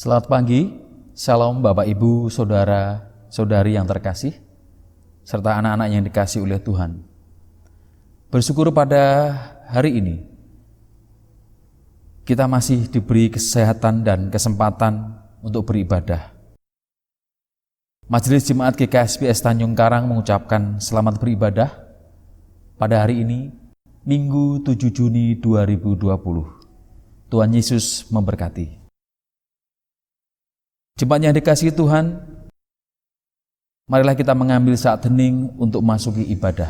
Selamat pagi, Shalom Bapak Ibu, Saudara, Saudari yang terkasih, serta anak-anak yang dikasih oleh Tuhan. Bersyukur pada hari ini, kita masih diberi kesehatan dan kesempatan untuk beribadah. Majelis Jemaat GKSPS Tanjung Karang mengucapkan selamat beribadah pada hari ini, Minggu 7 Juni 2020. Tuhan Yesus memberkati. Jemaat yang dikasihi Tuhan, marilah kita mengambil saat hening untuk masuki ibadah.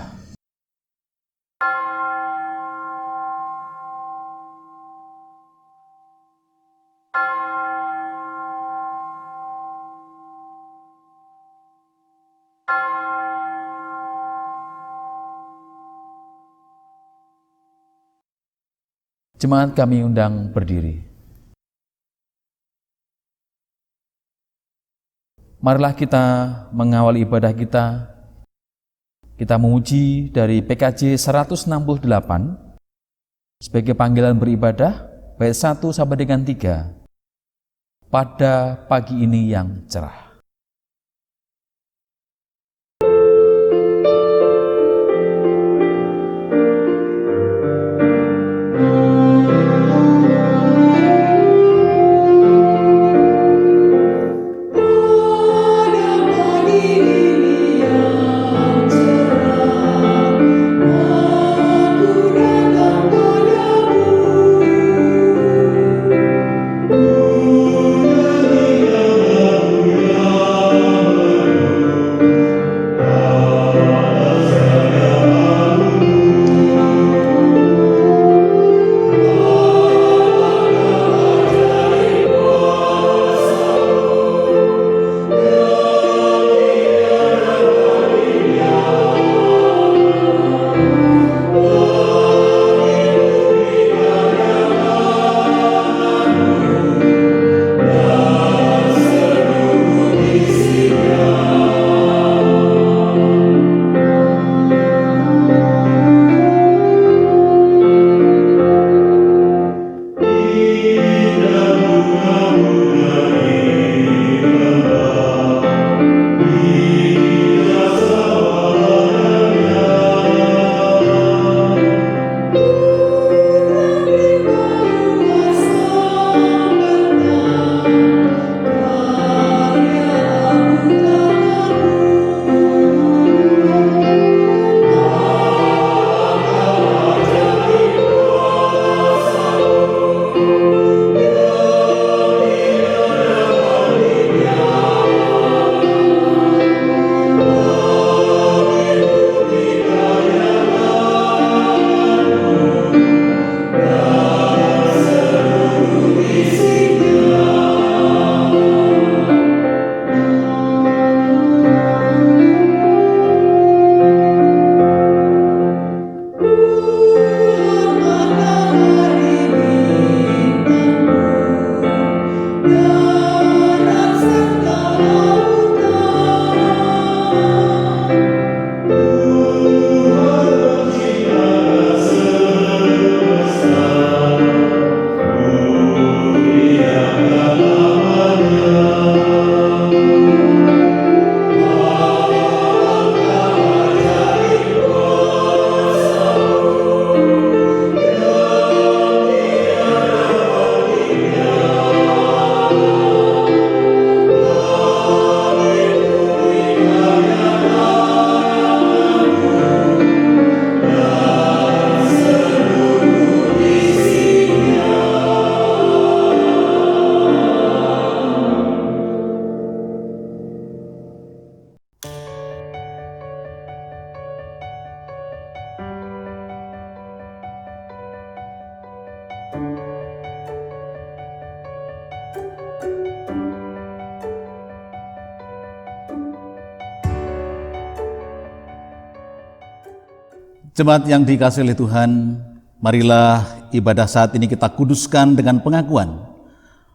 Jemaat kami undang berdiri. Marilah kita mengawal ibadah kita. Kita memuji dari PKJ 168 sebagai panggilan beribadah bait 1 sampai dengan 3 pada pagi ini yang cerah. Jemaat yang dikasihi oleh Tuhan, marilah ibadah saat ini kita kuduskan dengan pengakuan.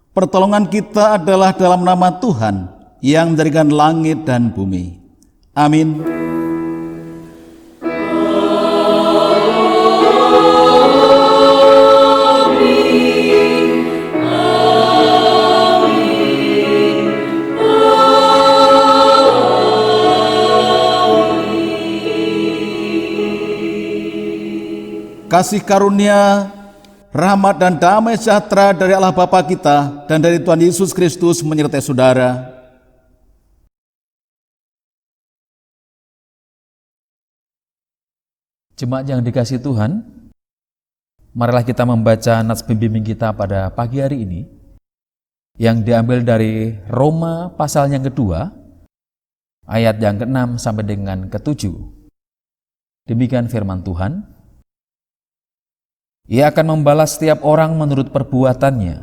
Pertolongan kita adalah dalam nama Tuhan yang menjadikan langit dan bumi. Amin. Amin. Amin. kasih karunia, rahmat dan damai sejahtera dari Allah Bapa kita dan dari Tuhan Yesus Kristus menyertai saudara. Jemaat yang dikasihi Tuhan, marilah kita membaca nats pembimbing kita pada pagi hari ini yang diambil dari Roma pasal yang kedua, ayat yang ke-6 sampai dengan ke-7. Demikian firman Tuhan. Ia akan membalas setiap orang menurut perbuatannya,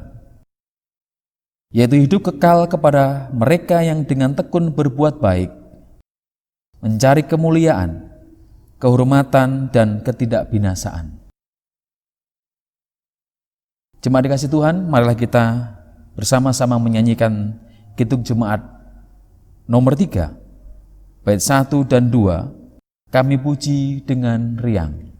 yaitu hidup kekal kepada mereka yang dengan tekun berbuat baik, mencari kemuliaan, kehormatan, dan ketidakbinasaan. Jemaat dikasihi Tuhan, marilah kita bersama-sama menyanyikan Kidung Jemaat nomor 3, bait 1 dan 2, kami puji dengan riang.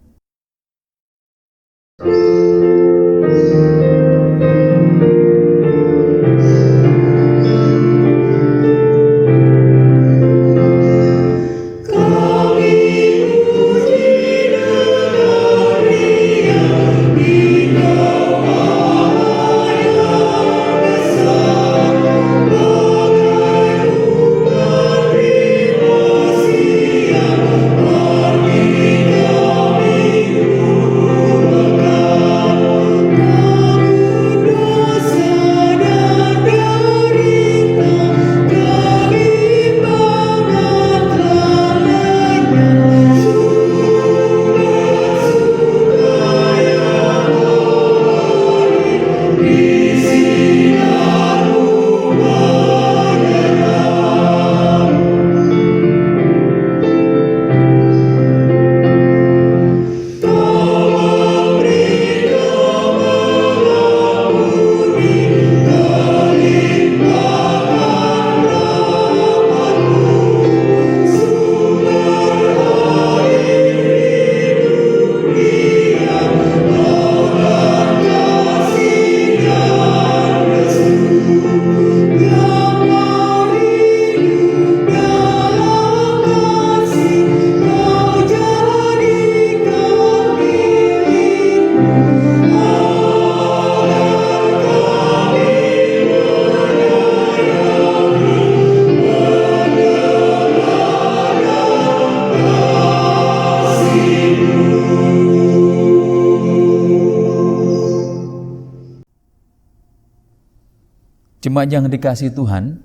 Jemaat yang dikasihi Tuhan,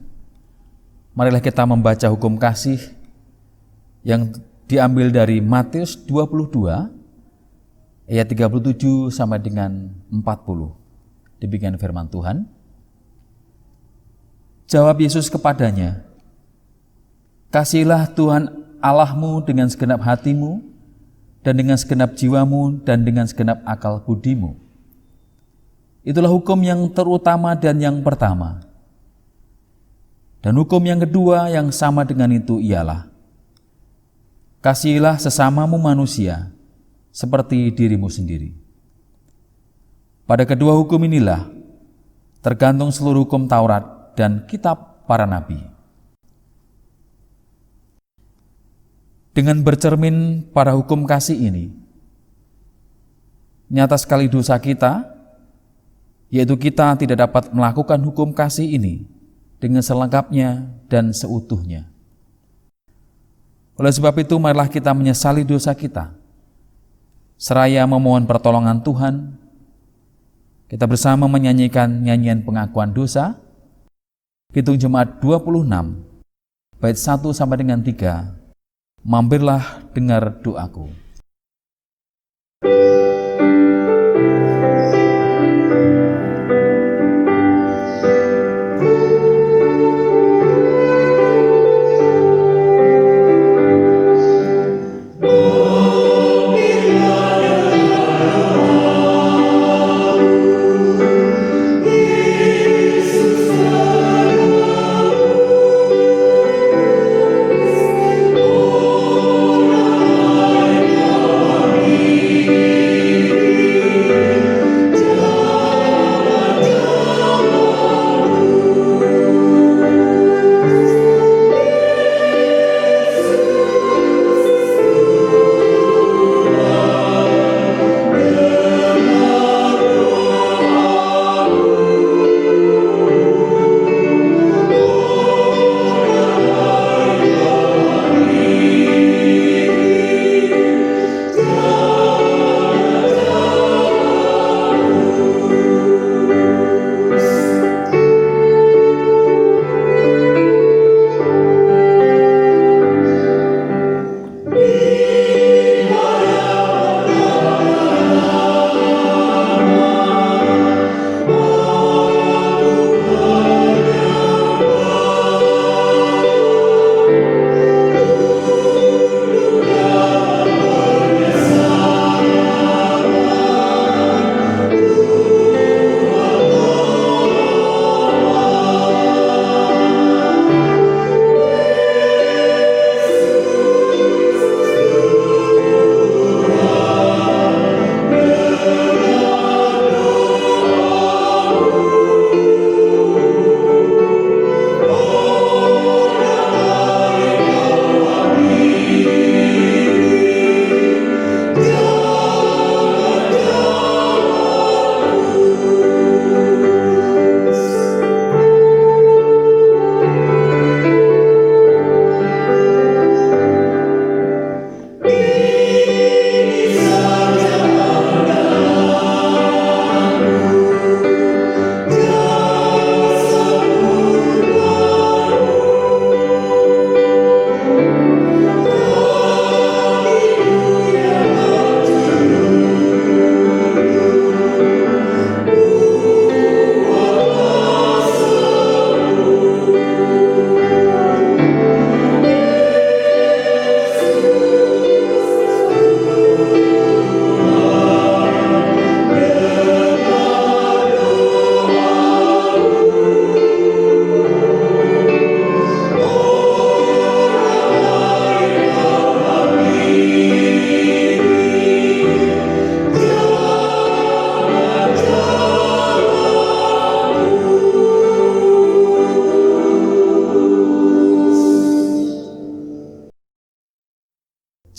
marilah kita membaca hukum kasih yang diambil dari Matius 22 ayat 37 sampai dengan 40. Demikian firman Tuhan. Jawab Yesus kepadanya, "Kasihilah Tuhan Allahmu dengan segenap hatimu dan dengan segenap jiwamu dan dengan segenap akal budimu. Itulah hukum yang terutama dan yang pertama. Dan hukum yang kedua yang sama dengan itu ialah, kasihilah sesamamu manusia seperti dirimu sendiri. Pada kedua hukum inilah tergantung seluruh hukum Taurat dan kitab para nabi." Dengan bercermin pada hukum kasih ini, nyata sekali dosa kita, yaitu kita tidak dapat melakukan hukum kasih ini dengan selengkapnya dan seutuhnya. Oleh sebab itu, marilah kita menyesali dosa kita, seraya memohon pertolongan Tuhan. Kita bersama menyanyikan nyanyian pengakuan dosa, Kidung Jemaat 26, bait 1 sampai dengan 3, mampirlah dengar doaku.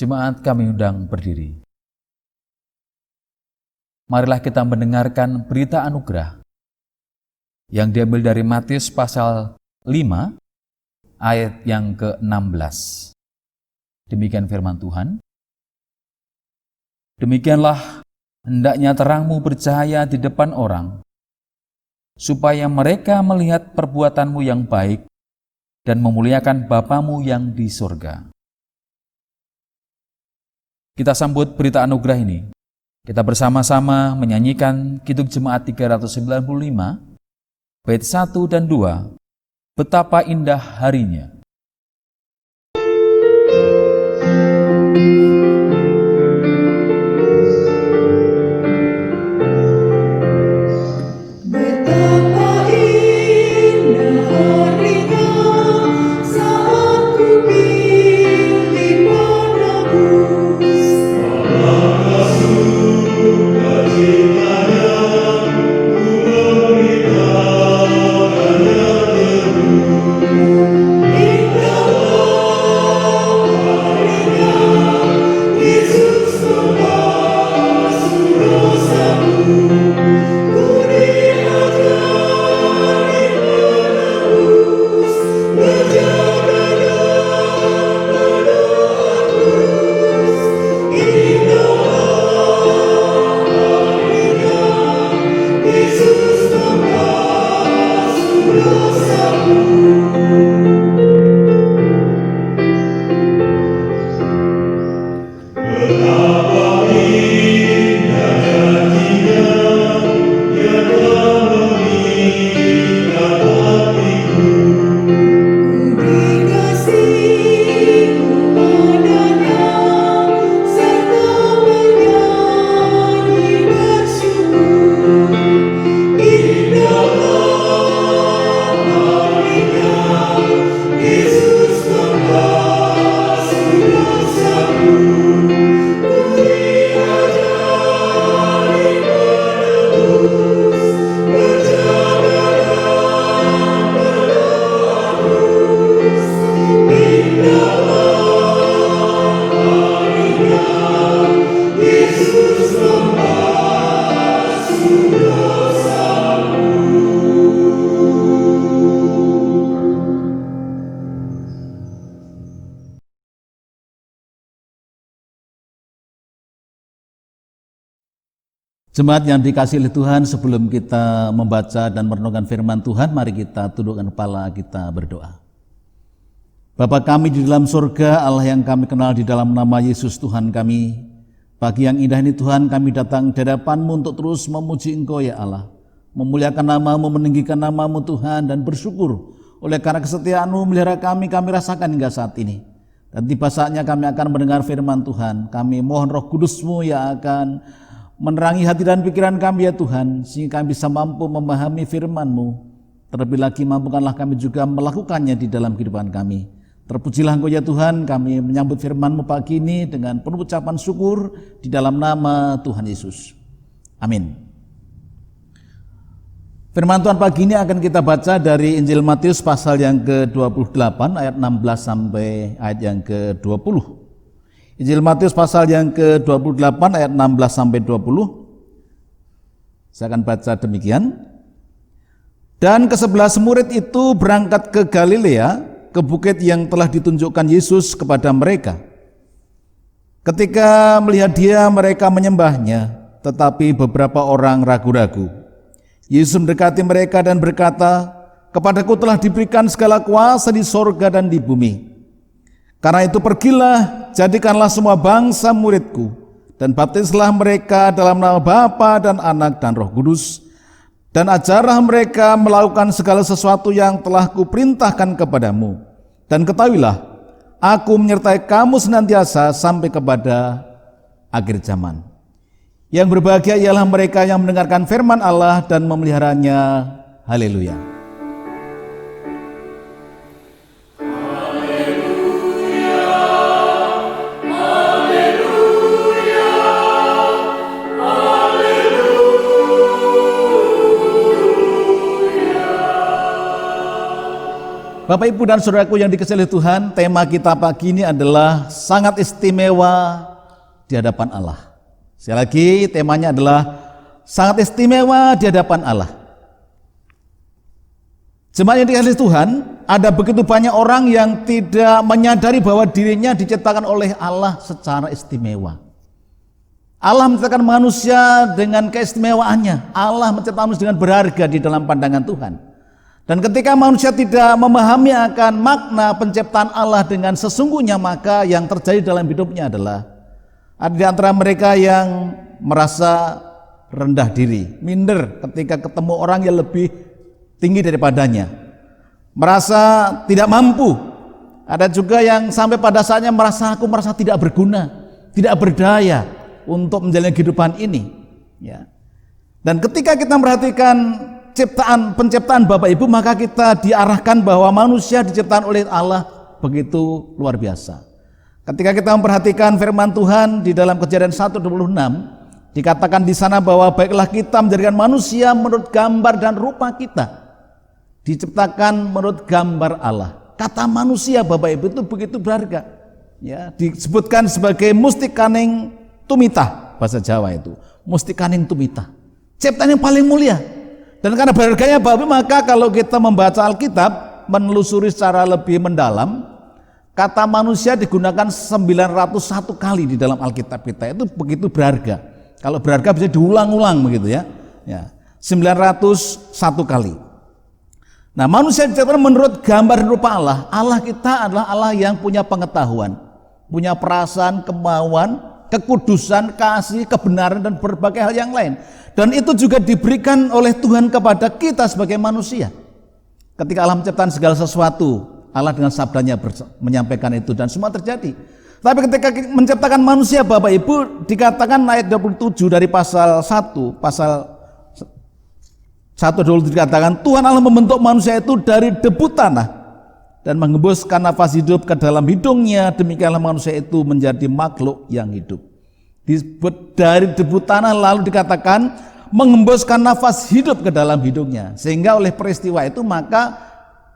Jemaat kami undang berdiri. Marilah kita mendengarkan berita anugerah yang diambil dari Matius pasal 5 ayat yang ke-16. Demikian firman Tuhan. Demikianlah hendaknya terangmu bercahaya di depan orang, supaya mereka melihat perbuatanmu yang baik dan memuliakan Bapamu yang di surga. Kita sambut berita anugerah ini. Kita bersama-sama menyanyikan Kidung Jemaat 395, bait 1 dan 2, Betapa Indah Harinya. Jemaat yang dikasihi oleh Tuhan, sebelum kita membaca dan merenungkan firman Tuhan, mari kita tundukkan kepala, kita berdoa. Bapa kami di dalam surga, Allah yang kami kenal di dalam nama Yesus Tuhan kami, pagi yang indah ini Tuhan, kami datang di hadapan-Mu untuk terus memuji Engkau ya Allah, memuliakan nama-Mu, meninggikan nama-Mu Tuhan, dan bersyukur oleh karena kesetiaan-Mu melihara kami rasakan hingga saat ini. Dan tiba saatnya kami akan mendengar firman Tuhan. Kami mohon Roh Kudus-Mu yang akan menerangi hati dan pikiran kami ya Tuhan, sehingga kami bisa mampu memahami firman-Mu. Terlebih lagi mampukanlah kami juga melakukannya di dalam kehidupan kami. Terpujilah Engkau ya Tuhan, kami menyambut firman-Mu pagi ini dengan penuh ucapan syukur di dalam nama Tuhan Yesus. Amin. Firman Tuhan pagi ini akan kita baca dari Injil Matius pasal yang ke-28 ayat 16 sampai ayat yang ke-20. Injil Matius pasal yang ke-28 ayat 16 sampai 20. Saya akan baca demikian. Dan ke-11 murid itu berangkat ke Galilea, ke bukit yang telah ditunjukkan Yesus kepada mereka. Ketika melihat Dia, mereka menyembahnya, tetapi beberapa orang ragu-ragu. Yesus mendekati mereka dan berkata, "Kepadaku telah diberikan segala kuasa di sorga dan di bumi. Karena itu pergilah, jadikanlah semua bangsa muridku, dan baptislah mereka dalam nama Bapa dan Anak dan Roh Kudus, dan ajarlah mereka melakukan segala sesuatu yang telah kuperintahkan kepadamu. Dan ketahuilah, aku menyertai kamu senantiasa sampai kepada akhir zaman." Yang berbahagia ialah mereka yang mendengarkan firman Allah dan memeliharanya. Haleluya. Bapak Ibu dan Saudaraku yang dikasihi Tuhan, tema kita pagi ini adalah sangat istimewa di hadapan Allah. Sekali lagi temanya adalah sangat istimewa di hadapan Allah. Jemaat yang dikasihi Tuhan, ada begitu banyak orang yang tidak menyadari bahwa dirinya diciptakan oleh Allah secara istimewa. Allah menciptakan manusia dengan keistimewaannya. Allah menciptakan manusia dengan berharga di dalam pandangan Tuhan. Dan ketika manusia tidak memahami akan makna penciptaan Allah dengan sesungguhnya, maka yang terjadi dalam hidupnya adalah ada di antara mereka yang merasa rendah diri, minder ketika ketemu orang yang lebih tinggi daripadanya, merasa tidak mampu. Ada juga yang sampai pada saatnya merasa tidak berguna, tidak berdaya untuk menjalani kehidupan ini. Ya. Dan ketika kita memperhatikan penciptaan Bapak Ibu, maka kita diarahkan bahwa manusia diciptakan oleh Allah begitu luar biasa. Ketika kita memperhatikan firman Tuhan di dalam Kejadian 1:26, dikatakan di sana bahwa baiklah kita menjadikan manusia menurut gambar dan rupa kita. Diciptakan menurut gambar Allah. Kata manusia Bapak Ibu itu begitu berharga. Ya, disebutkan sebagai mustikaning tumita, bahasa Jawa itu. Mustikaning tumita. Ciptaan yang paling mulia. Dan karena berharganya Bapak Ibu, maka kalau kita membaca Alkitab, menelusuri secara lebih mendalam, kata manusia digunakan 901 kali di dalam Alkitab kita. Itu begitu berharga. Kalau berharga bisa diulang-ulang begitu ya. Ya, 901 kali. Nah, manusia diciptakan menurut gambar dan rupa Allah. Allah kita adalah Allah yang punya pengetahuan, punya perasaan, kemauan, kekudusan, kasih, kebenaran, dan berbagai hal yang lain. Dan itu juga diberikan oleh Tuhan kepada kita sebagai manusia. Ketika Allah menciptakan segala sesuatu, Allah dengan sabdanya menyampaikan itu dan semua terjadi. Tapi ketika menciptakan manusia Bapak Ibu, dikatakan ayat 27 dari pasal 1 dulu dikatakan, Tuhan Allah membentuk manusia itu dari debu tanah dan menghembuskan nafas hidup ke dalam hidungnya, demikianlah manusia itu menjadi makhluk yang hidup. Disebut dari debu tanah, lalu dikatakan menghembuskan nafas hidup ke dalam hidungnya, sehingga oleh peristiwa itu maka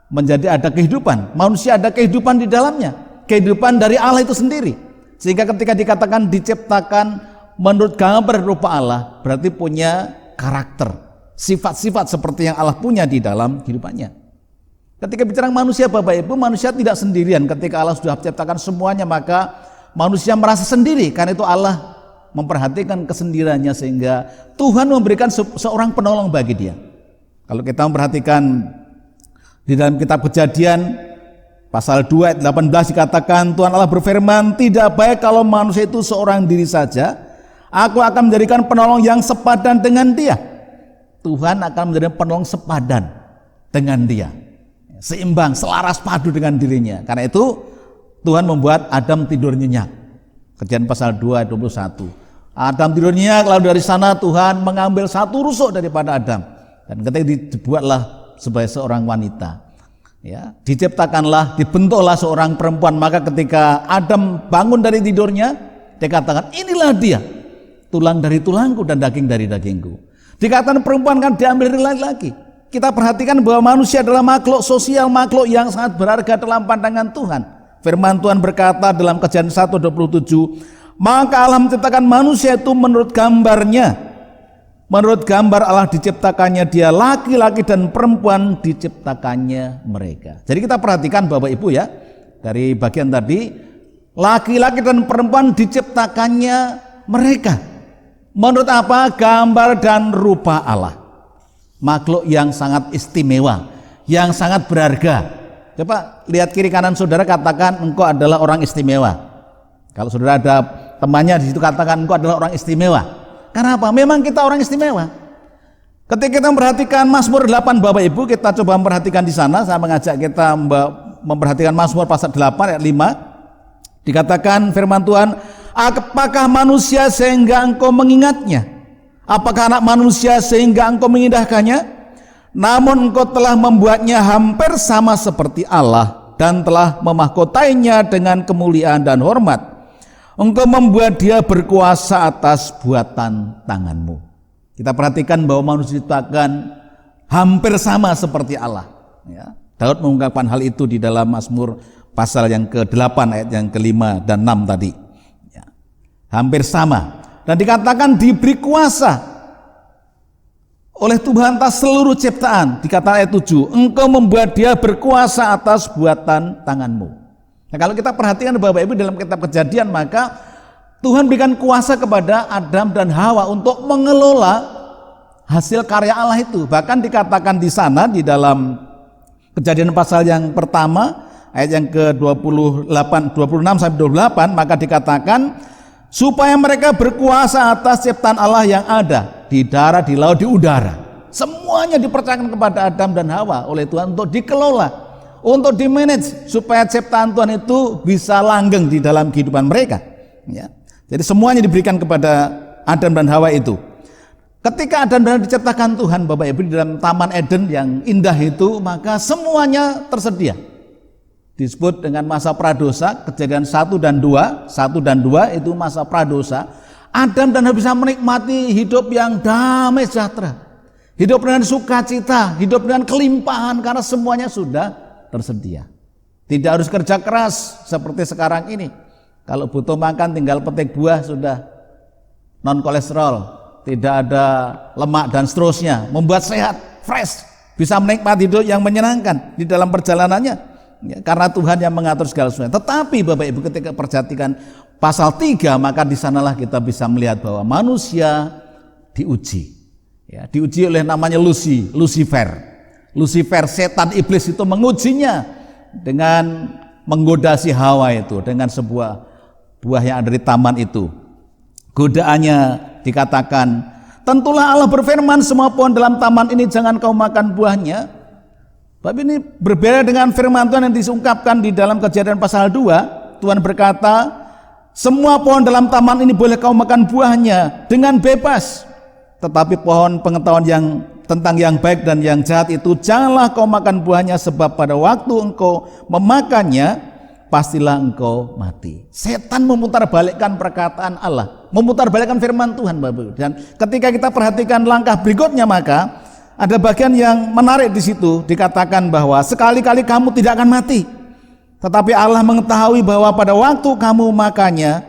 menjadi ada kehidupan. Manusia ada kehidupan di dalamnya, kehidupan dari Allah itu sendiri. Sehingga ketika dikatakan diciptakan menurut gambar rupa Allah, berarti punya karakter, sifat-sifat seperti yang Allah punya di dalam kehidupannya. Ketika bicara manusia Bapak Ibu, manusia tidak sendirian. Ketika Allah sudah menciptakan semuanya, maka manusia merasa sendiri. Karena itu Allah memperhatikan kesendiriannya, sehingga Tuhan memberikan seorang penolong bagi dia. Kalau kita memperhatikan di dalam kitab Kejadian pasal 2 ayat 18 dikatakan, Tuhan Allah berfirman, tidak baik kalau manusia itu seorang diri saja. Aku akan menjadikan penolong yang sepadan dengan dia. Tuhan akan menjadi penolong sepadan dengan dia, seimbang, selaras padu dengan dirinya. Karena itu Tuhan membuat Adam tidur nyenyak. Kejadian pasal 2 ayat 21. Adam tidur nyenyak, lalu dari sana Tuhan mengambil satu rusuk daripada Adam, dan ketika dibuatlah sebagai seorang wanita. Ya, diciptakanlah, dibentuklah seorang perempuan. Maka ketika Adam bangun dari tidurnya, dia katakan, inilah dia, tulang dari tulangku dan daging dari dagingku. Dikatakan perempuan kan diambil dari laki-laki. Kita perhatikan bahwa manusia adalah makhluk sosial, makhluk yang sangat berharga dalam pandangan Tuhan. Firman Tuhan berkata dalam Kejadian 1:27, maka Allah menciptakan manusia itu menurut gambarnya. Menurut gambar Allah diciptakannya dia, laki-laki dan perempuan diciptakannya mereka. Jadi kita perhatikan Bapak Ibu ya, dari bagian tadi, laki-laki dan perempuan diciptakannya mereka. Menurut apa? Gambar dan rupa Allah. Makhluk yang sangat istimewa, yang sangat berharga. Coba lihat kiri kanan saudara, katakan engkau adalah orang istimewa. Kalau saudara ada temannya di situ, katakan engkau adalah orang istimewa. Karena apa? Memang kita orang istimewa. Ketika kita memperhatikan Mazmur 8 Bapak Ibu, kita coba memperhatikan di sana. Saya mengajak kita memperhatikan Mazmur pasal 8 ayat 5. Dikatakan firman Tuhan, apakah manusia sehingga engkau mengingatnya? Apakah anak manusia sehingga engkau mengindahkannya? Namun engkau telah membuatnya hampir sama seperti Allah dan telah memahkotainya dengan kemuliaan dan hormat. Engkau membuat dia berkuasa atas buatan tanganmu. Kita perhatikan bahwa manusia diciptakan hampir sama seperti Allah, ya. Daud mengungkapkan hal itu di dalam Mazmur pasal yang ke-8 ayat yang ke-5 dan 6 tadi. Ya, hampir sama. Dan dikatakan diberi kuasa oleh Tuhan atas seluruh ciptaan. Dikatakan ayat 7, engkau membuat dia berkuasa atas buatan tanganmu. Nah, kalau kita perhatikan Bapak Ibu dalam kitab Kejadian, maka Tuhan berikan kuasa kepada Adam dan Hawa untuk mengelola hasil karya Allah itu. Bahkan dikatakan di sana di dalam Kejadian pasal yang pertama ayat yang ke-26 sampai 28, maka dikatakan supaya mereka berkuasa atas ciptaan Allah yang ada di darat, di laut, di udara. Semuanya dipercayakan kepada Adam dan Hawa oleh Tuhan untuk dikelola, untuk dimanage supaya ciptaan Tuhan itu bisa langgeng di dalam kehidupan mereka. Ya. Jadi semuanya diberikan kepada Adam dan Hawa itu. Ketika Adam dan Hawa diciptakan Tuhan, Bapak Ibu, di dalam Taman Eden yang indah itu, maka semuanya tersedia. Disebut dengan masa pradosa, Kejadian 1 dan 2 itu masa pradosa. Adam dan Hawa bisa menikmati hidup yang damai sejahtera, hidup dengan sukacita, hidup dengan kelimpahan karena semuanya sudah tersedia. Tidak harus kerja keras seperti sekarang ini. Kalau butuh makan tinggal petik buah sudah non kolesterol, tidak ada lemak dan seterusnya, membuat sehat, fresh, bisa menikmati hidup yang menyenangkan di dalam perjalanannya. Ya, karena Tuhan yang mengatur segala sesuatu. Tetapi Bapak Ibu, ketika perhatikan pasal 3, maka di sanalah kita bisa melihat bahwa manusia diuji. Ya, diuji oleh namanya Lucifer. Lucifer, setan iblis itu mengujinya dengan menggoda si Hawa itu dengan sebuah buah yang ada di taman itu. Godaannya dikatakan, tentulah Allah berfirman, semua pohon dalam taman ini jangan kau makan buahnya. Tapi ini berbeda dengan firman Tuhan yang diungkapkan di dalam Kejadian pasal 2. Tuhan berkata, semua pohon dalam taman ini boleh kau makan buahnya dengan bebas. Tetapi pohon pengetahuan yang tentang yang baik dan yang jahat itu janganlah kau makan buahnya, sebab pada waktu engkau memakannya pastilah engkau mati. Setan memutarbalikkan perkataan Allah, memutarbalikkan firman Tuhan, Bapak. Dan ketika kita perhatikan langkah berikutnya, maka ada bagian yang menarik di situ. Dikatakan bahwa sekali-kali kamu tidak akan mati, tetapi Allah mengetahui bahwa pada waktu kamu makannya,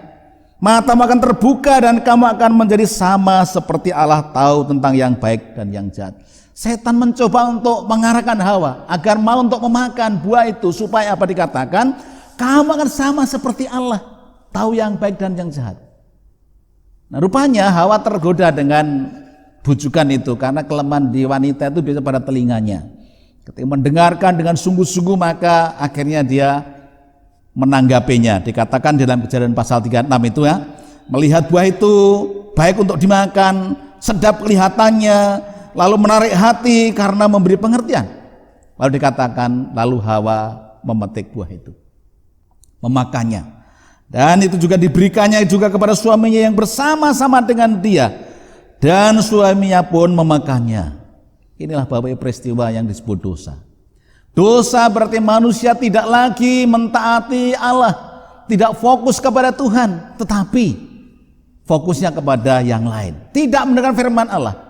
matamu akan terbuka dan kamu akan menjadi sama seperti Allah, tahu tentang yang baik dan yang jahat. Setan mencoba untuk mengarahkan Hawa agar mau untuk memakan buah itu, supaya apa dikatakan? Kamu akan sama seperti Allah, tahu yang baik dan yang jahat. Nah, rupanya Hawa tergoda dengan bujukan itu karena kelemahan di wanita itu biasa pada telinganya. Ketika mendengarkan dengan sungguh-sungguh, maka akhirnya dia menanggapinya. Dikatakan dalam Kejadian pasal 36 itu ya, melihat buah itu baik untuk dimakan, sedap kelihatannya, lalu menarik hati karena memberi pengertian. Lalu dikatakan, lalu Hawa memetik buah itu, memakannya, dan itu juga diberikannya juga kepada suaminya yang bersama-sama dengan dia, dan suaminya pun memakannya. Inilah Bapak Ibu peristiwa yang disebut dosa. Dosa berarti manusia tidak lagi mentaati Allah, tidak fokus kepada Tuhan, tetapi fokusnya kepada yang lain, tidak mendengar firman Allah.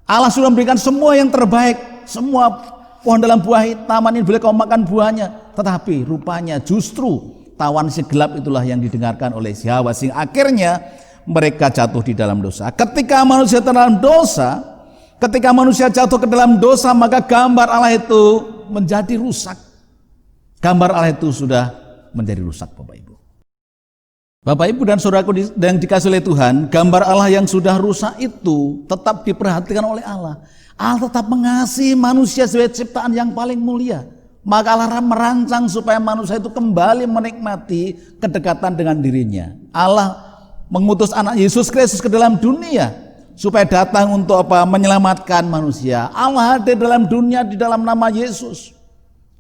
Allah sudah memberikan semua yang terbaik, semua pohon dalam buah taman ini boleh kau makan buahnya, tetapi rupanya justru tawan si gelap itulah yang didengarkan oleh si Hawa, sehingga akhirnya mereka jatuh di dalam dosa. Ketika manusia dalam dosa, ketika manusia jatuh ke dalam dosa, maka gambar Allah itu menjadi rusak. Gambar Allah itu sudah menjadi rusak, Bapak Ibu. Bapak Ibu dan saudaraku yang dikasihi oleh Tuhan, gambar Allah yang sudah rusak itu tetap diperhatikan oleh Allah. Allah tetap mengasihi manusia sebagai ciptaan yang paling mulia. Maka Allah merancang supaya manusia itu kembali menikmati kedekatan dengan dirinya. Allah mengutus anak Yesus Kristus ke dalam dunia supaya datang untuk apa? Menyelamatkan manusia. Allah hadir dalam dunia di dalam nama Yesus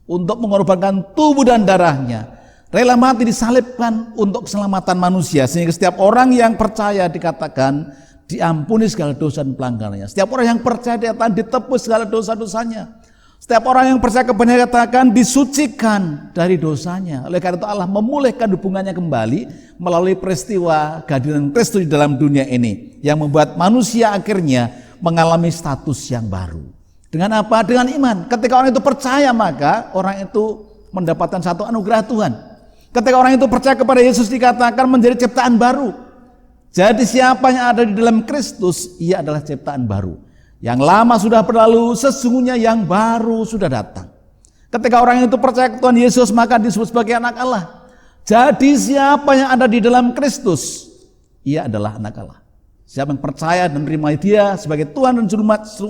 untuk mengorbankan tubuh dan darahnya, rela mati disalibkan untuk keselamatan manusia, sehingga setiap orang yang percaya dikatakan diampuni segala dosa dan pelanggarannya. Setiap orang yang percaya dikatakan ditebus segala dosa-dosanya. Setiap orang yang percaya kebenaran dikatakan disucikan dari dosanya. Oleh karena itu Allah memulihkan hubungannya kembali melalui peristiwa kehadiran Kristus di dalam dunia ini, yang membuat manusia akhirnya mengalami status yang baru. Dengan apa? Dengan iman. Ketika orang itu percaya, maka orang itu mendapatkan satu anugerah Tuhan. Ketika orang itu percaya kepada Yesus, dikatakan menjadi ciptaan baru. Jadi siapa yang ada di dalam Kristus, ia adalah ciptaan baru. Yang lama sudah berlalu, sesungguhnya yang baru sudah datang. Ketika orang itu percaya ke Tuhan Yesus, maka disebut sebagai anak Allah. Jadi siapa yang ada di dalam Kristus, ia adalah anak Allah. Siapa yang percaya dan menerima Dia sebagai Tuhan dan Juru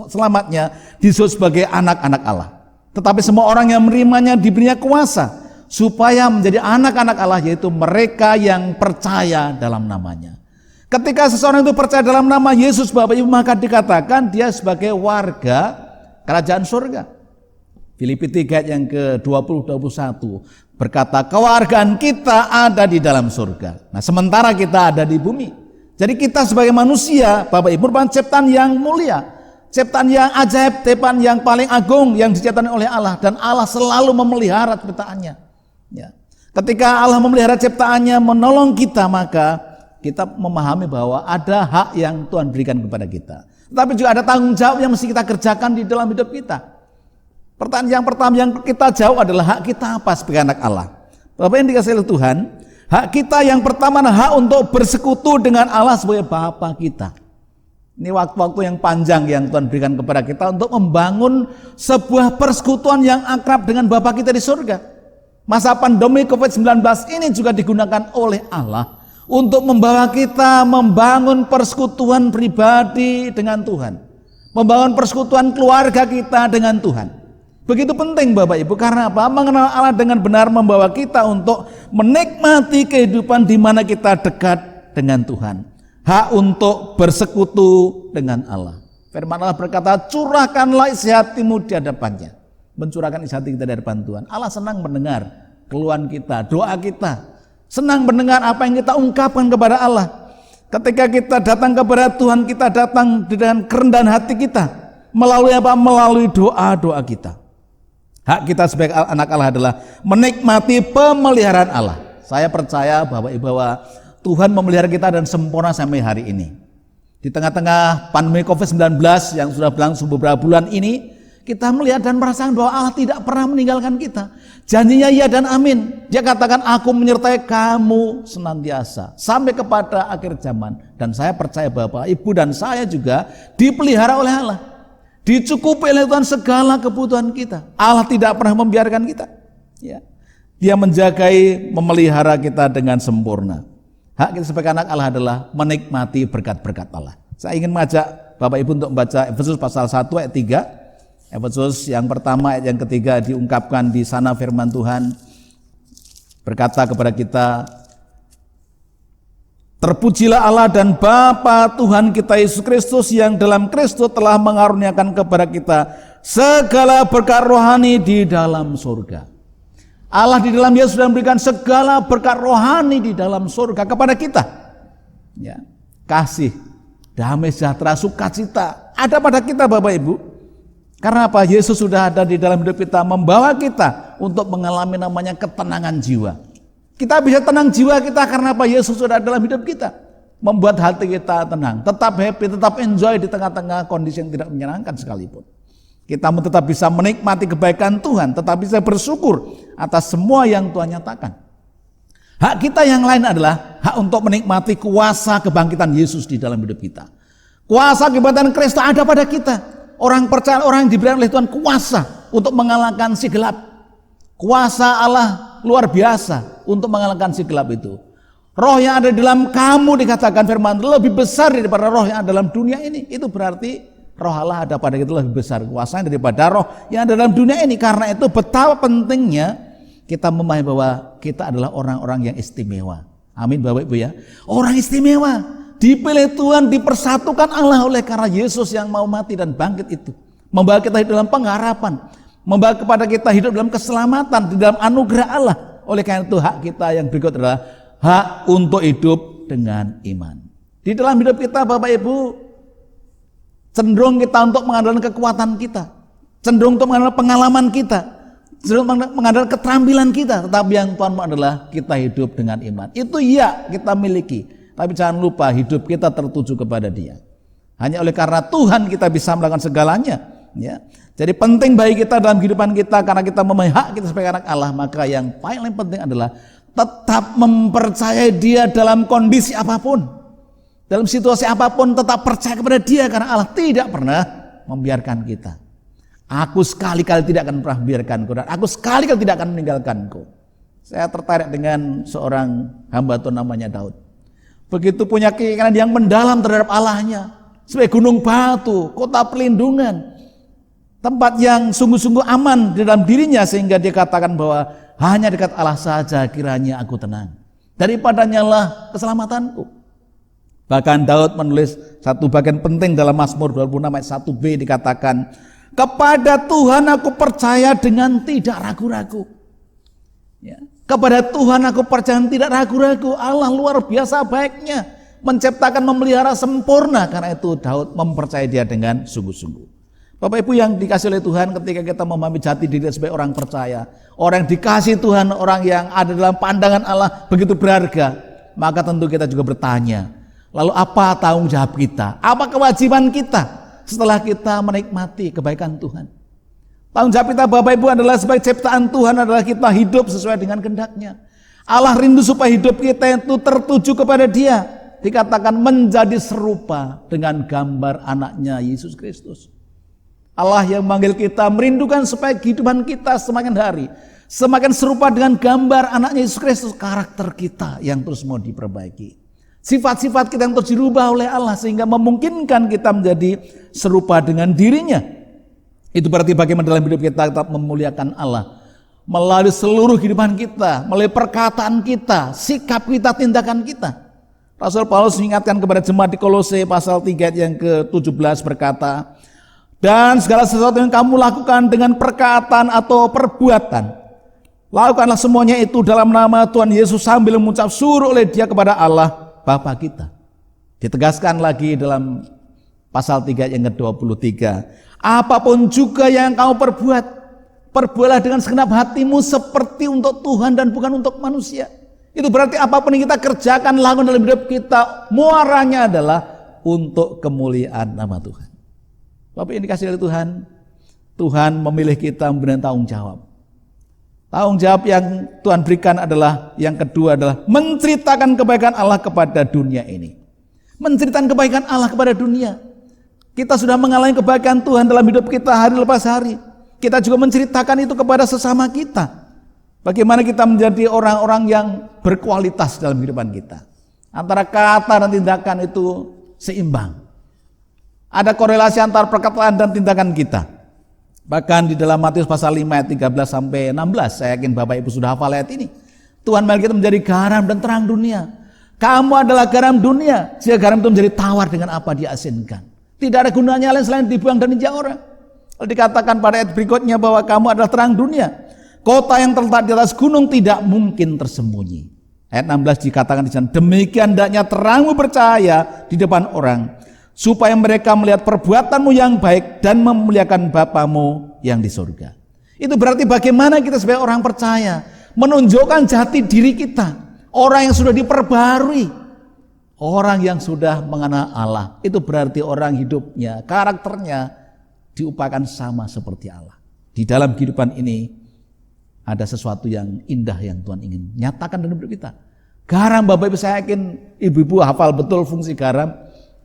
Selamatnya, disebut sebagai anak-anak Allah. Tetapi semua orang yang menerimanya diberinya kuasa supaya menjadi anak-anak Allah, yaitu mereka yang percaya dalam namanya. Ketika seseorang itu percaya dalam nama Yesus, Bapak Ibu, maka dikatakan dia sebagai warga kerajaan surga. Filipi 3 ayat yang ke-20-21 berkata, kewargaan kita ada di dalam surga. Nah, sementara kita ada di bumi. Jadi kita sebagai manusia, Bapak Ibu, merupakan ciptaan yang mulia, ciptaan yang ajaib, ciptaan yang paling agung yang diciptakan oleh Allah, dan Allah selalu memelihara ciptaannya. Ya. Ketika Allah memelihara ciptaannya, menolong kita, maka kita memahami bahwa ada hak yang Tuhan berikan kepada kita. Tetapi juga ada tanggung jawab yang mesti kita kerjakan di dalam hidup kita. Pertanyaan yang pertama yang kita jawab adalah hak kita apa sebagai anak Allah. Bapak yang dikasihi oleh Tuhan, hak kita yang pertama adalah hak untuk bersekutu dengan Allah sebagai Bapa kita. Ini waktu-waktu yang panjang yang Tuhan berikan kepada kita untuk membangun sebuah persekutuan yang akrab dengan Bapa kita di surga. Masa pandemi COVID-19 ini juga digunakan oleh Allah untuk membawa kita membangun persekutuan pribadi dengan Tuhan, membangun persekutuan keluarga kita dengan Tuhan. Begitu penting Bapak Ibu, karena apa? Mengenal Allah dengan benar membawa kita untuk menikmati kehidupan di mana kita dekat dengan Tuhan. Hak untuk bersekutu dengan Allah. Firman Allah berkata, curahkanlah isi hatimu di hadapannya. Mencurahkan isi hati kita di hadapan Tuhan. Allah senang mendengar keluhan kita, doa kita. Senang mendengar apa yang kita ungkapkan kepada Allah. Ketika kita datang kepada Tuhan, kita datang dengan kerendahan hati kita. Melalui apa? Melalui doa-doa kita. Hak kita sebagai anak Allah adalah menikmati pemeliharaan Allah. Saya percaya bahwa Tuhan memelihara kita dan sempurna sampai hari ini. Di tengah-tengah pandemi COVID-19 yang sudah berlangsung beberapa bulan ini, kita melihat dan merasakan bahwa Allah tidak pernah meninggalkan kita. Janjinya ya dan amin. Dia katakan, aku menyertai kamu senantiasa sampai kepada akhir zaman. Dan saya percaya Bapak, Ibu dan saya juga dipelihara oleh Allah. Dicukupi oleh Tuhan segala kebutuhan kita. Allah tidak pernah membiarkan kita. Ya. Dia menjagai, memelihara kita dengan sempurna. Hak kita sebagai anak Allah adalah menikmati berkat-berkat Allah. Saya ingin mengajak Bapak Ibu untuk membaca Efesus pasal 1 ayat 3. Efesus yang pertama ayat yang ketiga diungkapkan di sana firman Tuhan berkata kepada kita, terpujilah Allah dan Bapa Tuhan kita Yesus Kristus yang dalam Kristus telah mengaruniakan kepada kita segala berkat rohani di dalam surga. Allah di dalam Yesus sudah memberikan segala berkat rohani di dalam surga kepada kita. Ya, kasih, damai sejahtera, sukacita ada pada kita Bapak Ibu. Karena apa? Yesus sudah ada di dalam hidup kita, membawa kita untuk mengalami namanya ketenangan jiwa. Kita bisa tenang jiwa kita karena apa? Yesus sudah ada dalam hidup kita, membuat hati kita tenang, tetap happy, tetap enjoy di tengah-tengah kondisi yang tidak menyenangkan sekalipun. Kita tetap bisa menikmati kebaikan Tuhan, tetap bisa bersyukur atas semua yang Tuhan nyatakan. Hak kita yang lain adalah hak untuk menikmati kuasa kebangkitan Yesus di dalam hidup kita. Kuasa kebangkitan Kristus ada pada kita. Orang percaya, orang yang diberikan oleh Tuhan kuasa untuk mengalahkan si gelap. Kuasa Allah luar biasa untuk mengalahkan si gelap itu. Roh yang ada di dalam kamu dikatakan firman lebih besar daripada roh yang ada dalam dunia ini. Itu berarti roh Allah ada pada kita lebih besar kuasanya daripada roh yang ada dalam dunia ini. Karena itu betapa pentingnya kita memahami bahwa kita adalah orang-orang yang istimewa. Amin Bapak Ibu ya. Orang istimewa. Dipilih Tuhan, dipersatukan Allah oleh karena Yesus yang mau mati dan bangkit itu. Membawa kita hidup dalam pengharapan. Membawa kepada kita hidup dalam keselamatan, di dalam anugerah Allah. Oleh karena itu hak kita yang berikut adalah hak untuk hidup dengan iman. Di dalam hidup kita Bapak Ibu, cenderung kita untuk mengandalkan kekuatan kita. Cenderung untuk mengandalkan pengalaman kita. Cenderung mengandalkan keterampilan kita. Tetapi yang Tuhan mau adalah kita hidup dengan iman. Itu ya kita miliki. Tapi jangan lupa hidup kita tertuju kepada Dia. Hanya oleh karena Tuhan kita bisa melakukan segalanya. Ya. Jadi penting bagi kita dalam kehidupan kita, karena kita memiliki hak kita sebagai anak Allah, maka yang paling penting adalah tetap mempercayai Dia dalam kondisi apapun, dalam situasi apapun, tetap percaya kepada Dia, karena Allah tidak pernah membiarkan kita. Aku sekali-kali tidak akan pernah membiarkanku, dan aku sekali-kali tidak akan meninggalkanku. Saya tertarik dengan seorang hamba Tuhan namanya Daud. Begitu punya keinginan yang mendalam terhadap Allahnya, sebagai gunung batu, kota perlindungan, tempat yang sungguh-sungguh aman di dalam dirinya, sehingga dia katakan bahwa hanya dekat Allah saja kiranya aku tenang, daripadanya lah keselamatanku. Bahkan Daud menulis satu bagian penting dalam Mazmur 26 ayat 1b, dikatakan, kepada Tuhan aku percaya dengan tidak ragu-ragu. Ya, kepada Tuhan aku percaya tidak ragu-ragu. Allah luar biasa baiknya, menciptakan, memelihara sempurna. Karena itu Daud mempercayai Dia dengan sungguh-sungguh. Bapak Ibu yang dikasih oleh Tuhan, ketika kita memahami jati diri sebagai orang percaya, orang yang dikasih Tuhan, orang yang ada dalam pandangan Allah begitu berharga, maka tentu kita juga bertanya, lalu apa tanggung jawab kita? Apa kewajiban kita setelah kita menikmati kebaikan Tuhan? Tanggung jawab kita Bapak Ibu adalah sebagai ciptaan Tuhan adalah kita hidup sesuai dengan kehendak-Nya. Allah rindu supaya hidup kita itu tertuju kepada Dia. Dikatakan menjadi serupa dengan gambar anaknya Yesus Kristus. Allah yang memanggil kita merindukan supaya kehidupan kita semakin hari semakin serupa dengan gambar anaknya Yesus Kristus. Karakter kita yang terus mau diperbaiki, sifat-sifat kita yang terus dirubah oleh Allah, sehingga memungkinkan kita menjadi serupa dengan dirinya. Itu berarti bagaimana dalam hidup kita tetap memuliakan Allah melalui seluruh kehidupan kita, melalui perkataan kita, sikap kita, tindakan kita. Rasul Paulus mengingatkan kepada jemaat di Kolose pasal 3 ayat yang ke-17 berkata, dan segala sesuatu yang kamu lakukan dengan perkataan atau perbuatan, lakukanlah semuanya itu dalam nama Tuhan Yesus sambil mengucap syukur oleh Dia kepada Allah Bapa kita. Ditegaskan lagi dalam pasal 3 yang ke-23, apapun juga yang kamu perbuat, perbuatlah dengan segenap hatimu seperti untuk Tuhan dan bukan untuk manusia. Itu berarti apapun yang kita kerjakan, lakukan dalam hidup kita, muaranya adalah untuk kemuliaan nama Tuhan. Bapak yang dikasih oleh Tuhan, Tuhan memilih kita memberikan tanggung jawab. Tanggung jawab yang Tuhan berikan adalah, yang kedua adalah menceritakan kebaikan Allah kepada dunia ini. Menceritakan kebaikan Allah kepada dunia. Kita sudah mengalami kebaikan Tuhan dalam hidup kita hari lepas hari. Kita juga menceritakan itu kepada sesama kita. Bagaimana kita menjadi orang-orang yang berkualitas dalam kehidupan kita. Antara kata dan tindakan itu seimbang. Ada korelasi antara perkataan dan tindakan kita. Bahkan di dalam Matius pasal 5 ayat 13 sampai 16, saya yakin Bapak Ibu sudah hafal ayat ini. Tuhan memanggil kita menjadi garam dan terang dunia. Kamu adalah garam dunia. Jika garam itu menjadi tawar, dengan apa diasinkan? Tidak ada gunanya lain selain dibuang dan injak orang. Lalu dikatakan pada ayat berikutnya bahwa kamu adalah terang dunia. Kota yang terletak di atas gunung tidak mungkin tersembunyi. Ayat 16 dikatakan di sana, demikian hendaknya terangmu bercahaya di depan orang, supaya mereka melihat perbuatanmu yang baik dan memuliakan Bapamu yang di surga. Itu berarti bagaimana kita sebagai orang percaya menunjukkan jati diri kita, orang yang sudah diperbarui, orang yang sudah mengenal Allah. Itu berarti orang hidupnya, karakternya diupakan sama seperti Allah. Di dalam kehidupan ini ada sesuatu yang indah yang Tuhan ingin nyatakan dalam hidup kita. Garam, Bapak Ibu, saya yakin ibu-ibu hafal betul fungsi garam,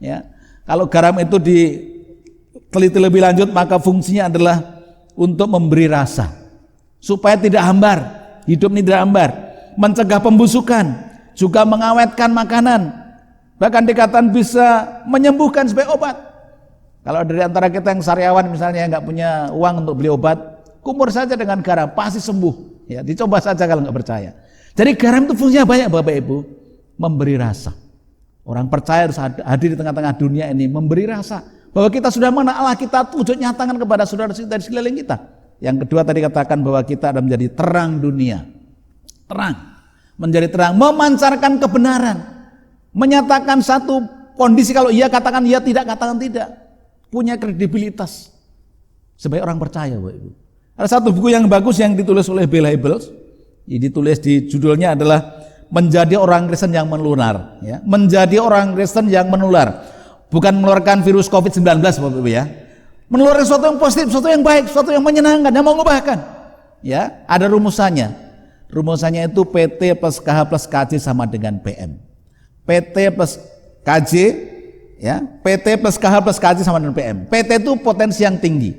ya. Kalau garam itu diteliti lebih lanjut, maka fungsinya adalah untuk memberi rasa, supaya tidak hambar, hidup ini tidak hambar, mencegah pembusukan, juga mengawetkan makanan, bahkan dikatakan bisa menyembuhkan sebagai obat. Kalau dari antara kita yang sariawan misalnya nggak punya uang untuk beli obat, kumur saja dengan garam, pasti sembuh. Ya, dicoba saja kalau nggak percaya. Jadi garam itu fungsinya banyak Bapak Ibu, memberi rasa. Orang percaya harus hadir di tengah-tengah dunia ini, memberi rasa bahwa kita sudah mengenal Allah, kita wujud nyatakan kepada saudara kita di sekeliling kita. Yang kedua tadi katakan bahwa kita ada menjadi terang dunia. Terang, menjadi terang, memancarkan kebenaran, menyatakan satu kondisi, kalau iya katakan iya, tidak katakan tidak. Punya kredibilitas sebagai orang percaya, Bapak Ibu. Ada satu buku yang bagus yang ditulis oleh Bill Hybels, ditulis di judulnya adalah Menjadi Orang Kristen yang Menular, ya. Menjadi orang Kristen yang menular. Bukan menularkan virus COVID-19 Bapak Ibu ya. Mengeluarkan sesuatu yang positif, sesuatu yang baik, sesuatu yang menyenangkan, yang mengubahkan. Ya, ada rumusannya. Rumusannya itu PT plus KH plus KJ sama dengan PM. PT plus KJ, ya, PT plus KH plus KJ sama dengan PM. PT itu potensi yang tinggi.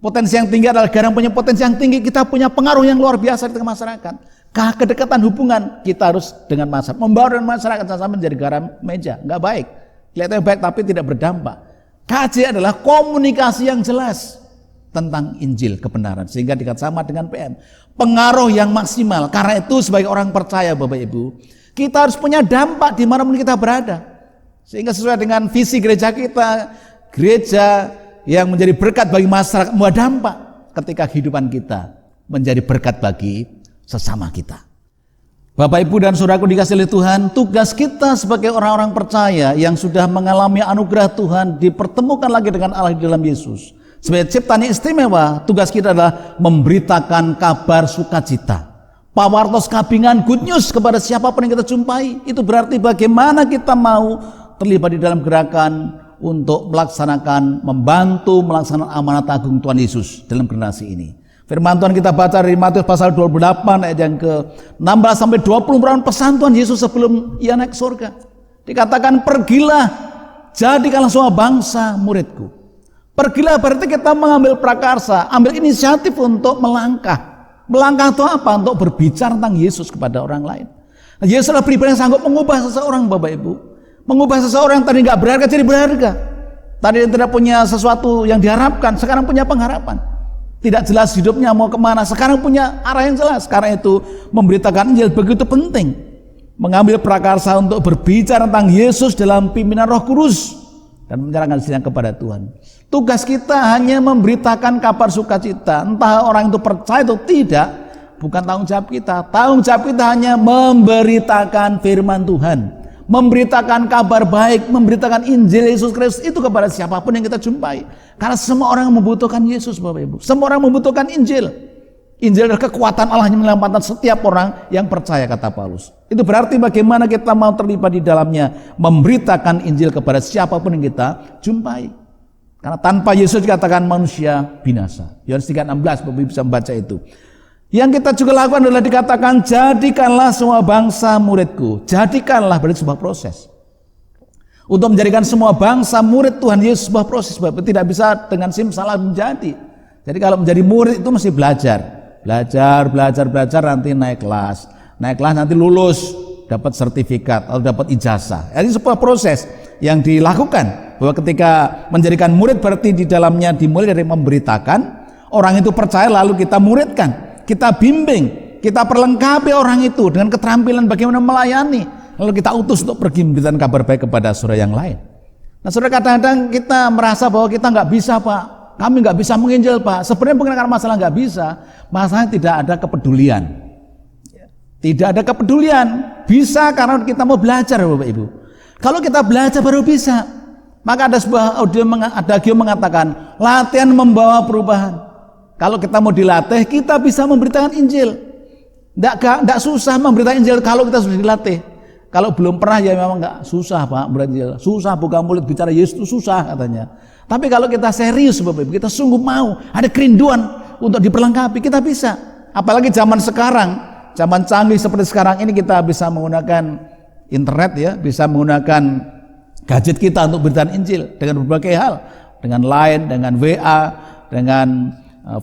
Potensi yang tinggi adalah garam punya potensi yang tinggi, kita punya pengaruh yang luar biasa di tengah masyarakat. Kedekatan hubungan kita harus dengan masyarakat, membawa dengan masyarakat sama menjadi garam meja, nggak baik. Kelihatannya baik tapi tidak berdampak. KJ adalah komunikasi yang jelas tentang Injil kebenaran, sehingga dikatakan sama dengan PM. Pengaruh yang maksimal. Karena itu sebagai orang percaya Bapak Ibu, kita harus punya dampak dimanapun kita berada, sehingga sesuai dengan visi gereja kita, gereja yang menjadi berkat bagi masyarakat, membawa dampak ketika kehidupan kita menjadi berkat bagi sesama kita. Bapak Ibu dan saudaraku dikasihi oleh Tuhan, tugas kita sebagai orang-orang percaya yang sudah mengalami anugerah Tuhan dipertemukan lagi dengan Allah di dalam Yesus. Sebagai ciptaan yang istimewa, tugas kita adalah memberitakan kabar sukacita. Pawartos kabingan good news kepada siapapun yang kita jumpai. Itu berarti bagaimana kita mau terlibat di dalam gerakan untuk melaksanakan, membantu melaksanakan amanat agung Tuhan Yesus dalam generasi ini. Firman Tuhan kita baca dari Matius pasal 28 ayat yang ke-16 sampai 20 merupakan pesan Tuhan Yesus sebelum ia naik surga. Dikatakan, pergilah, jadikanlah semua bangsa muridku. Pergilah berarti kita mengambil prakarsa, ambil inisiatif untuk melangkah. Melangkah itu apa? Untuk berbicara tentang Yesus kepada orang lain. Nah, Yesus adalah pribadi yang sanggup mengubah seseorang Bapak Ibu. Mengubah seseorang yang tadi nggak berharga jadi berharga. Tadi yang tidak punya sesuatu yang diharapkan, sekarang punya pengharapan. Tidak jelas hidupnya mau kemana, sekarang punya arah yang jelas. Karena itu memberitakan Injil begitu penting. Mengambil prakarsa untuk berbicara tentang Yesus dalam pimpinan Roh Kudus dan menyerahkan sidang kepada Tuhan. Tugas kita hanya memberitakan kabar sukacita. Entah orang itu percaya atau tidak, bukan tanggung jawab kita. Tanggung jawab kita hanya memberitakan firman Tuhan, memberitakan kabar baik, memberitakan Injil Yesus Kristus itu kepada siapapun yang kita jumpai. Karena semua orang membutuhkan Yesus Bapak Ibu. Semua orang membutuhkan Injil. Injil adalah kekuatan Allah yang menyelamatkan setiap orang yang percaya, kata Paulus. Itu berarti bagaimana kita mau terlibat di dalamnya, memberitakan Injil kepada siapapun yang kita jumpai. Karena tanpa Yesus dikatakan manusia binasa. Yohanes 3:16, Bapak Ibu bisa membaca itu. Yang kita juga lakukan adalah dikatakan, jadikanlah semua bangsa muridku. Jadikanlah berarti sebuah proses. Untuk menjadikan semua bangsa murid Tuhan Yesus sebuah proses, Bapak. Tidak bisa dengan simsalah menjadi. Jadi kalau menjadi murid itu mesti belajar. Belajar, nanti naik kelas. Naik kelas nanti lulus, dapat sertifikat atau dapat ijazah. Ini sebuah proses yang dilakukan. Bahwa ketika menjadikan murid berarti di dalamnya dimulai dari memberitakan. Orang itu percaya lalu kita muridkan. Kita bimbing, kita perlengkapi orang itu dengan keterampilan bagaimana melayani. Lalu kita utus untuk pergi memberikan kabar baik kepada saudara yang lain. Nah saudara, kadang-kadang kita merasa bahwa kita nggak bisa Pak, kami nggak bisa menginjil Pak. Sebenarnya bukan karena masalah nggak bisa, masalahnya tidak ada kepedulian. Tidak ada kepedulian, bisa karena kita mau belajar Bapak Ibu. Kalau kita belajar baru bisa. Maka ada sebuah adagio mengatakan, latihan membawa perubahan. Kalau kita mau dilatih, kita bisa memberitakan Injil. Nggak susah memberitakan Injil kalau kita sudah dilatih. Kalau belum pernah ya memang nggak susah Pak, berarti susah buka mulut bicara Yesus itu susah katanya. Tapi kalau kita serius Bapak Ibu, kita sungguh mau, ada kerinduan untuk diperlengkapi, kita bisa. Apalagi zaman sekarang, zaman canggih seperti sekarang ini, kita bisa menggunakan internet ya, bisa menggunakan gadget kita untuk beritakan Injil dengan berbagai hal, dengan Line, dengan WA, dengan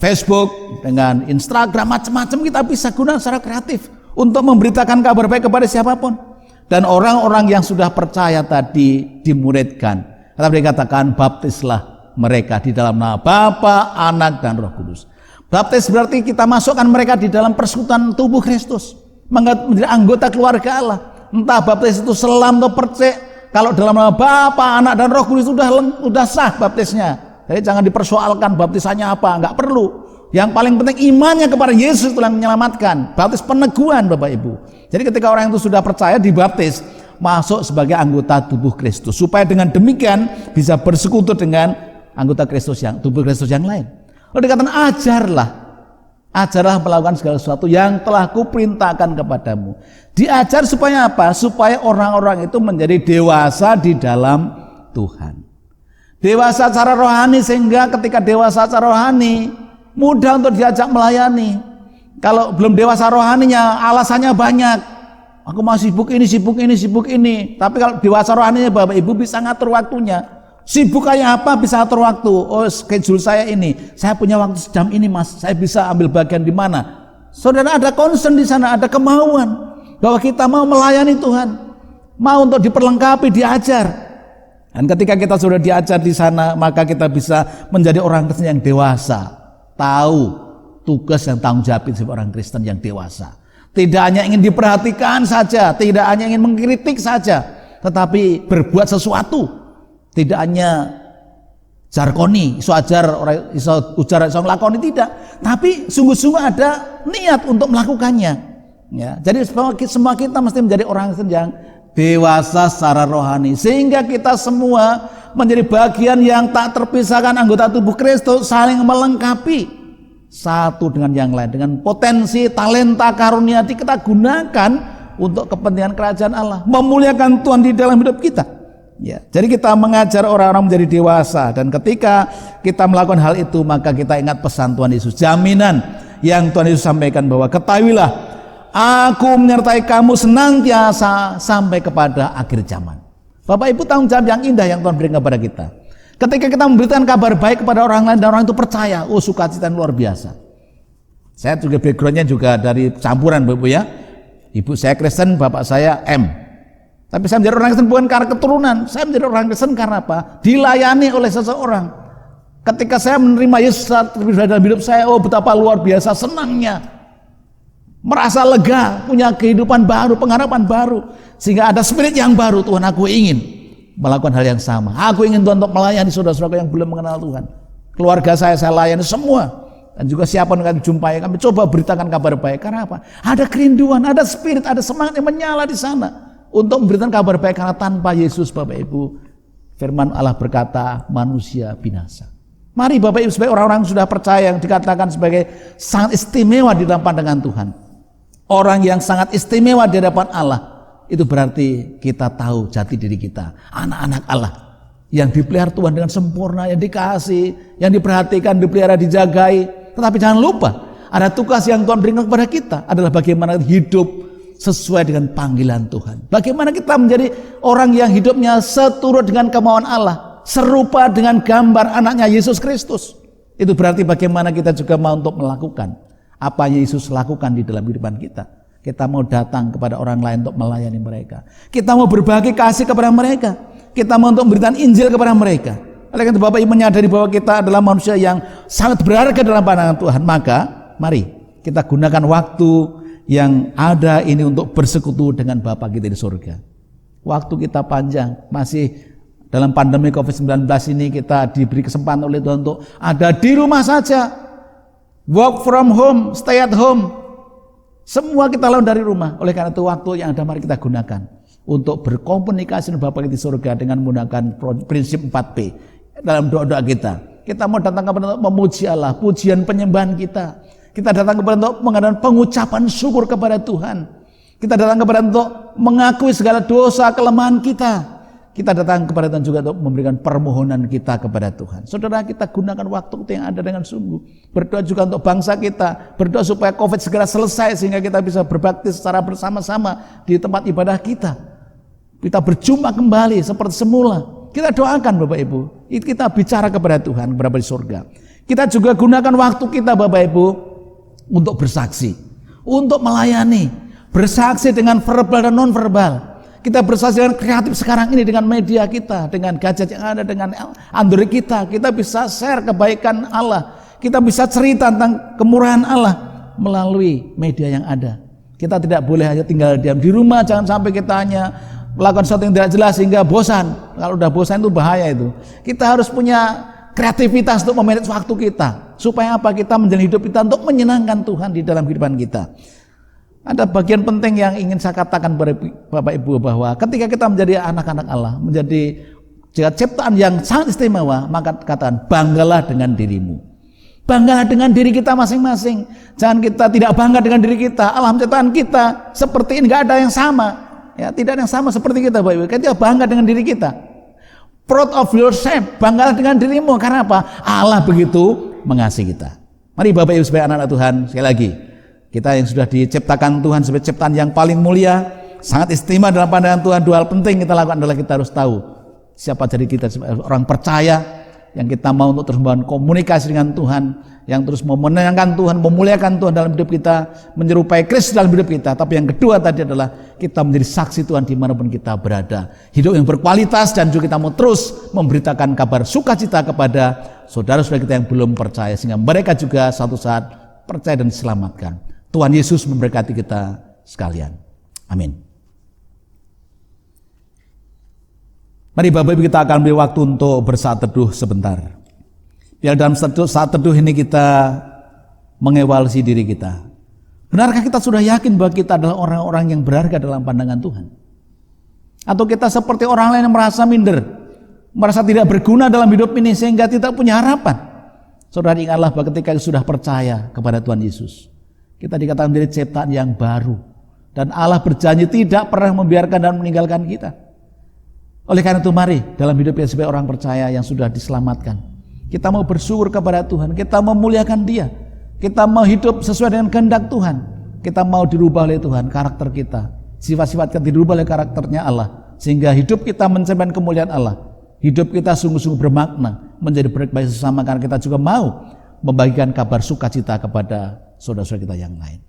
Facebook, dengan Instagram, macam-macam kita bisa gunakan secara kreatif untuk memberitakan kabar baik kepada siapapun. Dan orang-orang yang sudah percaya tadi dimuridkan. Tetapi dikatakan, baptislah mereka di dalam nama Bapa, Anak, dan Roh Kudus. Baptis berarti kita masukkan mereka di dalam persekutuan tubuh Kristus, menjadi anggota keluarga Allah. Entah baptis itu selam atau percik, kalau dalam nama Bapa, Anak, dan Roh Kudus sudah sah baptisnya. Jadi jangan dipersoalkan baptisannya apa, nggak perlu. Yang paling penting imannya kepada Yesus itu yang menyelamatkan. Baptis peneguhan Bapak Ibu. Jadi ketika orang itu sudah percaya, dibaptis, masuk sebagai anggota tubuh Kristus, supaya dengan demikian bisa bersekutu dengan anggota Kristus yang tubuh Kristus yang lain. Lalu dikatakan, ajarlah melakukan segala sesuatu yang telah kuperintahkan kepadamu. Diajar supaya apa? Supaya orang-orang itu menjadi dewasa di dalam Tuhan. Dewasa secara rohani sehingga ketika dewasa secara rohani mudah untuk diajak melayani. Kalau belum dewasa rohaninya alasannya banyak. Aku masih sibuk ini, sibuk ini, sibuk ini. Tapi kalau dewasa rohaninya Bapak Ibu bisa ngatur waktunya. Sibuk kayak apa bisa atur waktu. Oh, schedule saya ini. Saya punya waktu sejam ini, Mas. Saya bisa ambil bagian di mana? Saudara, ada concern di sana, ada kemauan bahwa kita mau melayani Tuhan. Mau untuk diperlengkapi, diajar. Dan ketika kita sudah diajar di sana, maka kita bisa menjadi orang Kristen yang dewasa. Tahu tugas dan tanggung jawab sebagai orang Kristen yang dewasa. Tidak hanya ingin diperhatikan saja, tidak hanya ingin mengkritik saja, tetapi berbuat sesuatu. Tidak hanya jargoni, iso ajar, iso ujar, iso nglakoni, tidak. Tapi sungguh-sungguh ada niat untuk melakukannya. Ya, jadi semua kita mesti menjadi orang yang dewasa secara rohani, sehingga kita semua menjadi bagian yang tak terpisahkan anggota tubuh Kristus, saling melengkapi satu dengan yang lain, dengan potensi, talenta, karunia kita gunakan untuk kepentingan kerajaan Allah, memuliakan Tuhan di dalam hidup kita. Ya, jadi kita mengajar orang-orang menjadi dewasa, dan ketika kita melakukan hal itu maka kita ingat pesan Tuhan Yesus, jaminan yang Tuhan Yesus sampaikan bahwa ketahuilah aku menyertai kamu senantiasa sampai kepada akhir zaman. Bapak Ibu, tanggung jawab yang indah yang Tuhan berikan kepada kita. Ketika kita memberikan kabar baik kepada orang lain dan orang itu percaya, oh sukacita luar biasa. Saya juga backgroundnya juga dari campuran Bapak Ibu ya. Ibu saya Kristen, bapak saya M. Tapi saya menjadi orang Kristen bukan karena keturunan, saya menjadi orang Kristen karena apa? Dilayani oleh seseorang. Ketika saya menerima Yesus dalam hidup saya, oh betapa luar biasa senangnya. Merasa lega, punya kehidupan baru, pengharapan baru. Sehingga ada spirit yang baru, Tuhan aku ingin melakukan hal yang sama. Aku ingin Tuhan untuk melayani saudara-saudara yang belum mengenal Tuhan. Keluarga saya layani semua. Dan juga siapa yang kami jumpai, kami coba beritakan kabar baik. Karena apa? Ada kerinduan, ada spirit, ada semangat yang menyala di sana. Untuk memberikan kabar baik, karena tanpa Yesus Bapak Ibu, firman Allah berkata manusia binasa. Mari Bapak Ibu sebagai orang-orang yang sudah percaya, yang dikatakan sebagai sangat istimewa di dalam pandangan Tuhan. Orang yang sangat istimewa di hadapan Allah, itu berarti kita tahu jati diri kita, anak-anak Allah yang dipelihara Tuhan dengan sempurna, yang dikasih, yang diperhatikan, dipelihara, dijagai. Tetapi jangan lupa, ada tugas yang Tuhan berikan kepada kita, adalah bagaimana hidup sesuai dengan panggilan Tuhan. Bagaimana kita menjadi orang yang hidupnya seturut dengan kemauan Allah, serupa dengan gambar anaknya Yesus Kristus. Itu berarti bagaimana kita juga mau untuk melakukan apa Yesus lakukan di dalam kehidupan kita. Kita mau datang kepada orang lain untuk melayani mereka. Kita mau berbagi kasih kepada mereka. Kita mau untuk memberikan Injil kepada mereka. Oleh karena itu Bapak Ibu menyadari bahwa kita adalah manusia yang sangat berharga dalam pandangan Tuhan. Maka mari kita gunakan waktu yang ada ini untuk bersekutu dengan Bapa kita di surga. Waktu kita panjang, masih dalam pandemi COVID-19 ini kita diberi kesempatan oleh Tuhan untuk ada di rumah saja, work from home, stay at home, semua kita lakukan dari rumah. Oleh karena itu waktu yang ada mari kita gunakan untuk berkomunikasi dengan Bapa kita di surga dengan menggunakan prinsip 4P dalam doa-doa kita. Kita mau datang kepada memuji Allah, pujian penyembahan kita. Kita datang kepada untuk mengadakan pengucapan syukur kepada Tuhan. Kita datang kepada untuk mengakui segala dosa, kelemahan kita. Kita datang kepada Tuhan juga untuk memberikan permohonan kita kepada Tuhan. Saudara, kita gunakan waktu yang ada dengan sungguh. Berdoa juga untuk bangsa kita. Berdoa supaya COVID segera selesai sehingga kita bisa berbakti secara bersama-sama di tempat ibadah kita. Kita berjumpa kembali seperti semula. Kita doakan Bapak Ibu. Kita bicara kepada Tuhan, kepada di surga. Kita juga gunakan waktu kita Bapak Ibu untuk bersaksi, untuk melayani, bersaksi dengan verbal dan non-verbal. Kita bersaksi dengan kreatif sekarang ini dengan media kita, dengan gadget yang ada, dengan Android kita. Kita bisa share kebaikan Allah, kita bisa cerita tentang kemurahan Allah melalui media yang ada. Kita tidak boleh hanya tinggal diam di rumah, jangan sampai kita hanya melakukan sesuatu yang tidak jelas sehingga bosan. Kalau udah bosan itu bahaya itu. Kita harus punya kreativitas untuk memanage waktu kita. Supaya apa? Kita menjalani hidup kita untuk menyenangkan Tuhan di dalam kehidupan kita. Ada bagian penting yang ingin saya katakan kepada Bapak Ibu bahwa ketika kita menjadi anak-anak Allah, menjadi ciptaan yang sangat istimewa, maka katakan banggalah dengan dirimu. Banggalah dengan diri kita masing-masing. Jangan kita tidak bangga dengan diri kita. Alam ciptaan kita seperti ini, nggak ada yang sama. Ya, tidak ada yang sama seperti kita Bapak Ibu. Kita bangga dengan diri kita. Proud of yourself, banggalah dengan dirimu. Karena apa? Allah begitu mengasihi kita. Mari Bapak Ibu sebagai anak-anak Tuhan, sekali lagi, kita yang sudah diciptakan Tuhan sebagai ciptaan yang paling mulia, sangat istimewa dalam pandangan Tuhan. Dua hal penting kita lakukan adalah kita harus tahu siapa jadi kita sebagai orang percaya, yang kita mau untuk terus membangun komunikasi dengan Tuhan, yang terus mau menyenangkan Tuhan, memuliakan Tuhan dalam hidup kita, menyerupai Kristus dalam hidup kita. Tapi yang kedua tadi adalah kita menjadi saksi Tuhan dimanapun kita berada. Hidup yang berkualitas, dan juga kita mau terus memberitakan kabar sukacita kepada saudara-saudara kita yang belum percaya, sehingga mereka juga suatu saat percaya dan diselamatkan. Tuhan Yesus memberkati kita sekalian. Amin. Mari Bapak Ibu, kita akan beri waktu untuk bersaat teduh sebentar. Biar dalam saat teduh ini kita mengevaluasi diri kita. Benarkah kita sudah yakin bahwa kita adalah orang-orang yang berharga dalam pandangan Tuhan? Atau kita seperti orang lain yang merasa minder, merasa tidak berguna dalam hidup ini sehingga tidak punya harapan? Saudara, ingatlah bahwa ketika sudah percaya kepada Tuhan Yesus, kita dikatakan menjadi ciptaan yang baru. Dan Allah berjanji tidak pernah membiarkan dan meninggalkan kita. Oleh karena itu mari dalam hidup kita sebagai orang percaya yang sudah diselamatkan, kita mau bersyukur kepada Tuhan, kita memuliakan Dia, kita mau hidup sesuai dengan kehendak Tuhan, kita mau dirubah oleh Tuhan karakter kita, sifat-sifat kita dirubah oleh karakternya Allah, sehingga hidup kita mencerminkan kemuliaan Allah, hidup kita sungguh-sungguh bermakna, menjadi berkat bagi sesama, karena kita juga mau membagikan kabar sukacita kepada saudara-saudara kita yang lain.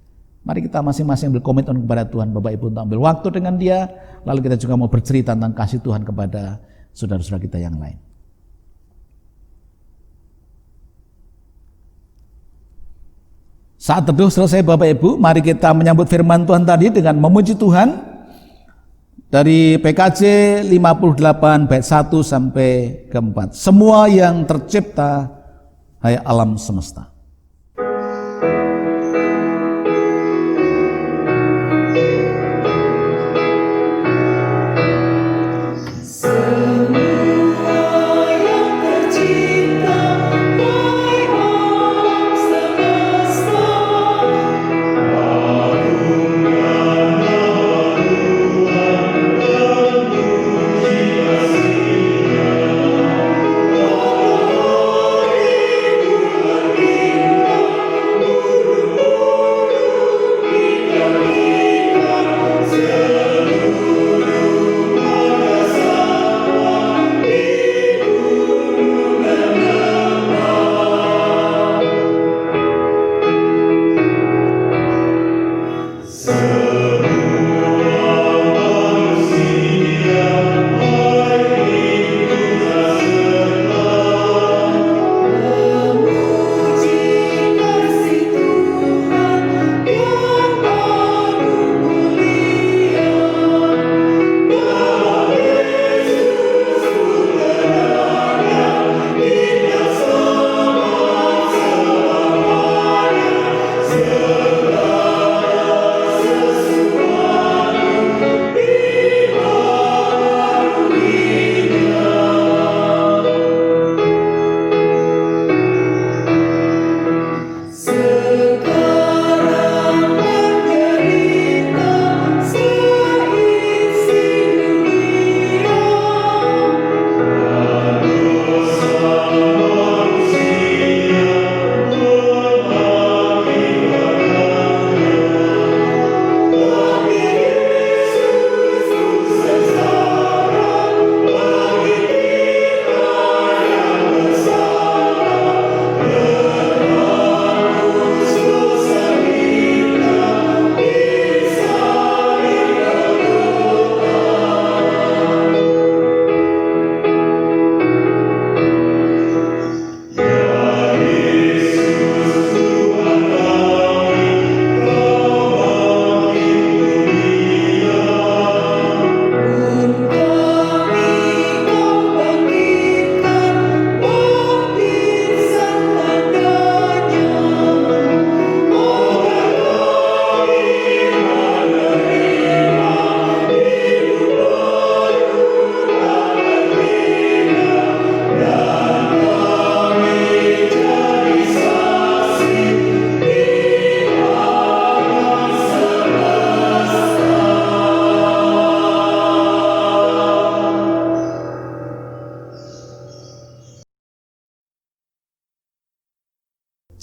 Mari kita masing-masing berkomitmen kepada Tuhan, Bapak Ibu, untuk ambil waktu dengan Dia. Lalu kita juga mau bercerita tentang kasih Tuhan kepada saudara-saudara kita yang lain. Saat teduh selesai Bapak Ibu, mari kita menyambut firman Tuhan tadi dengan memuji Tuhan. Dari PKJ 58 bait 1 sampai ke 4. Semua yang tercipta, hai alam semesta.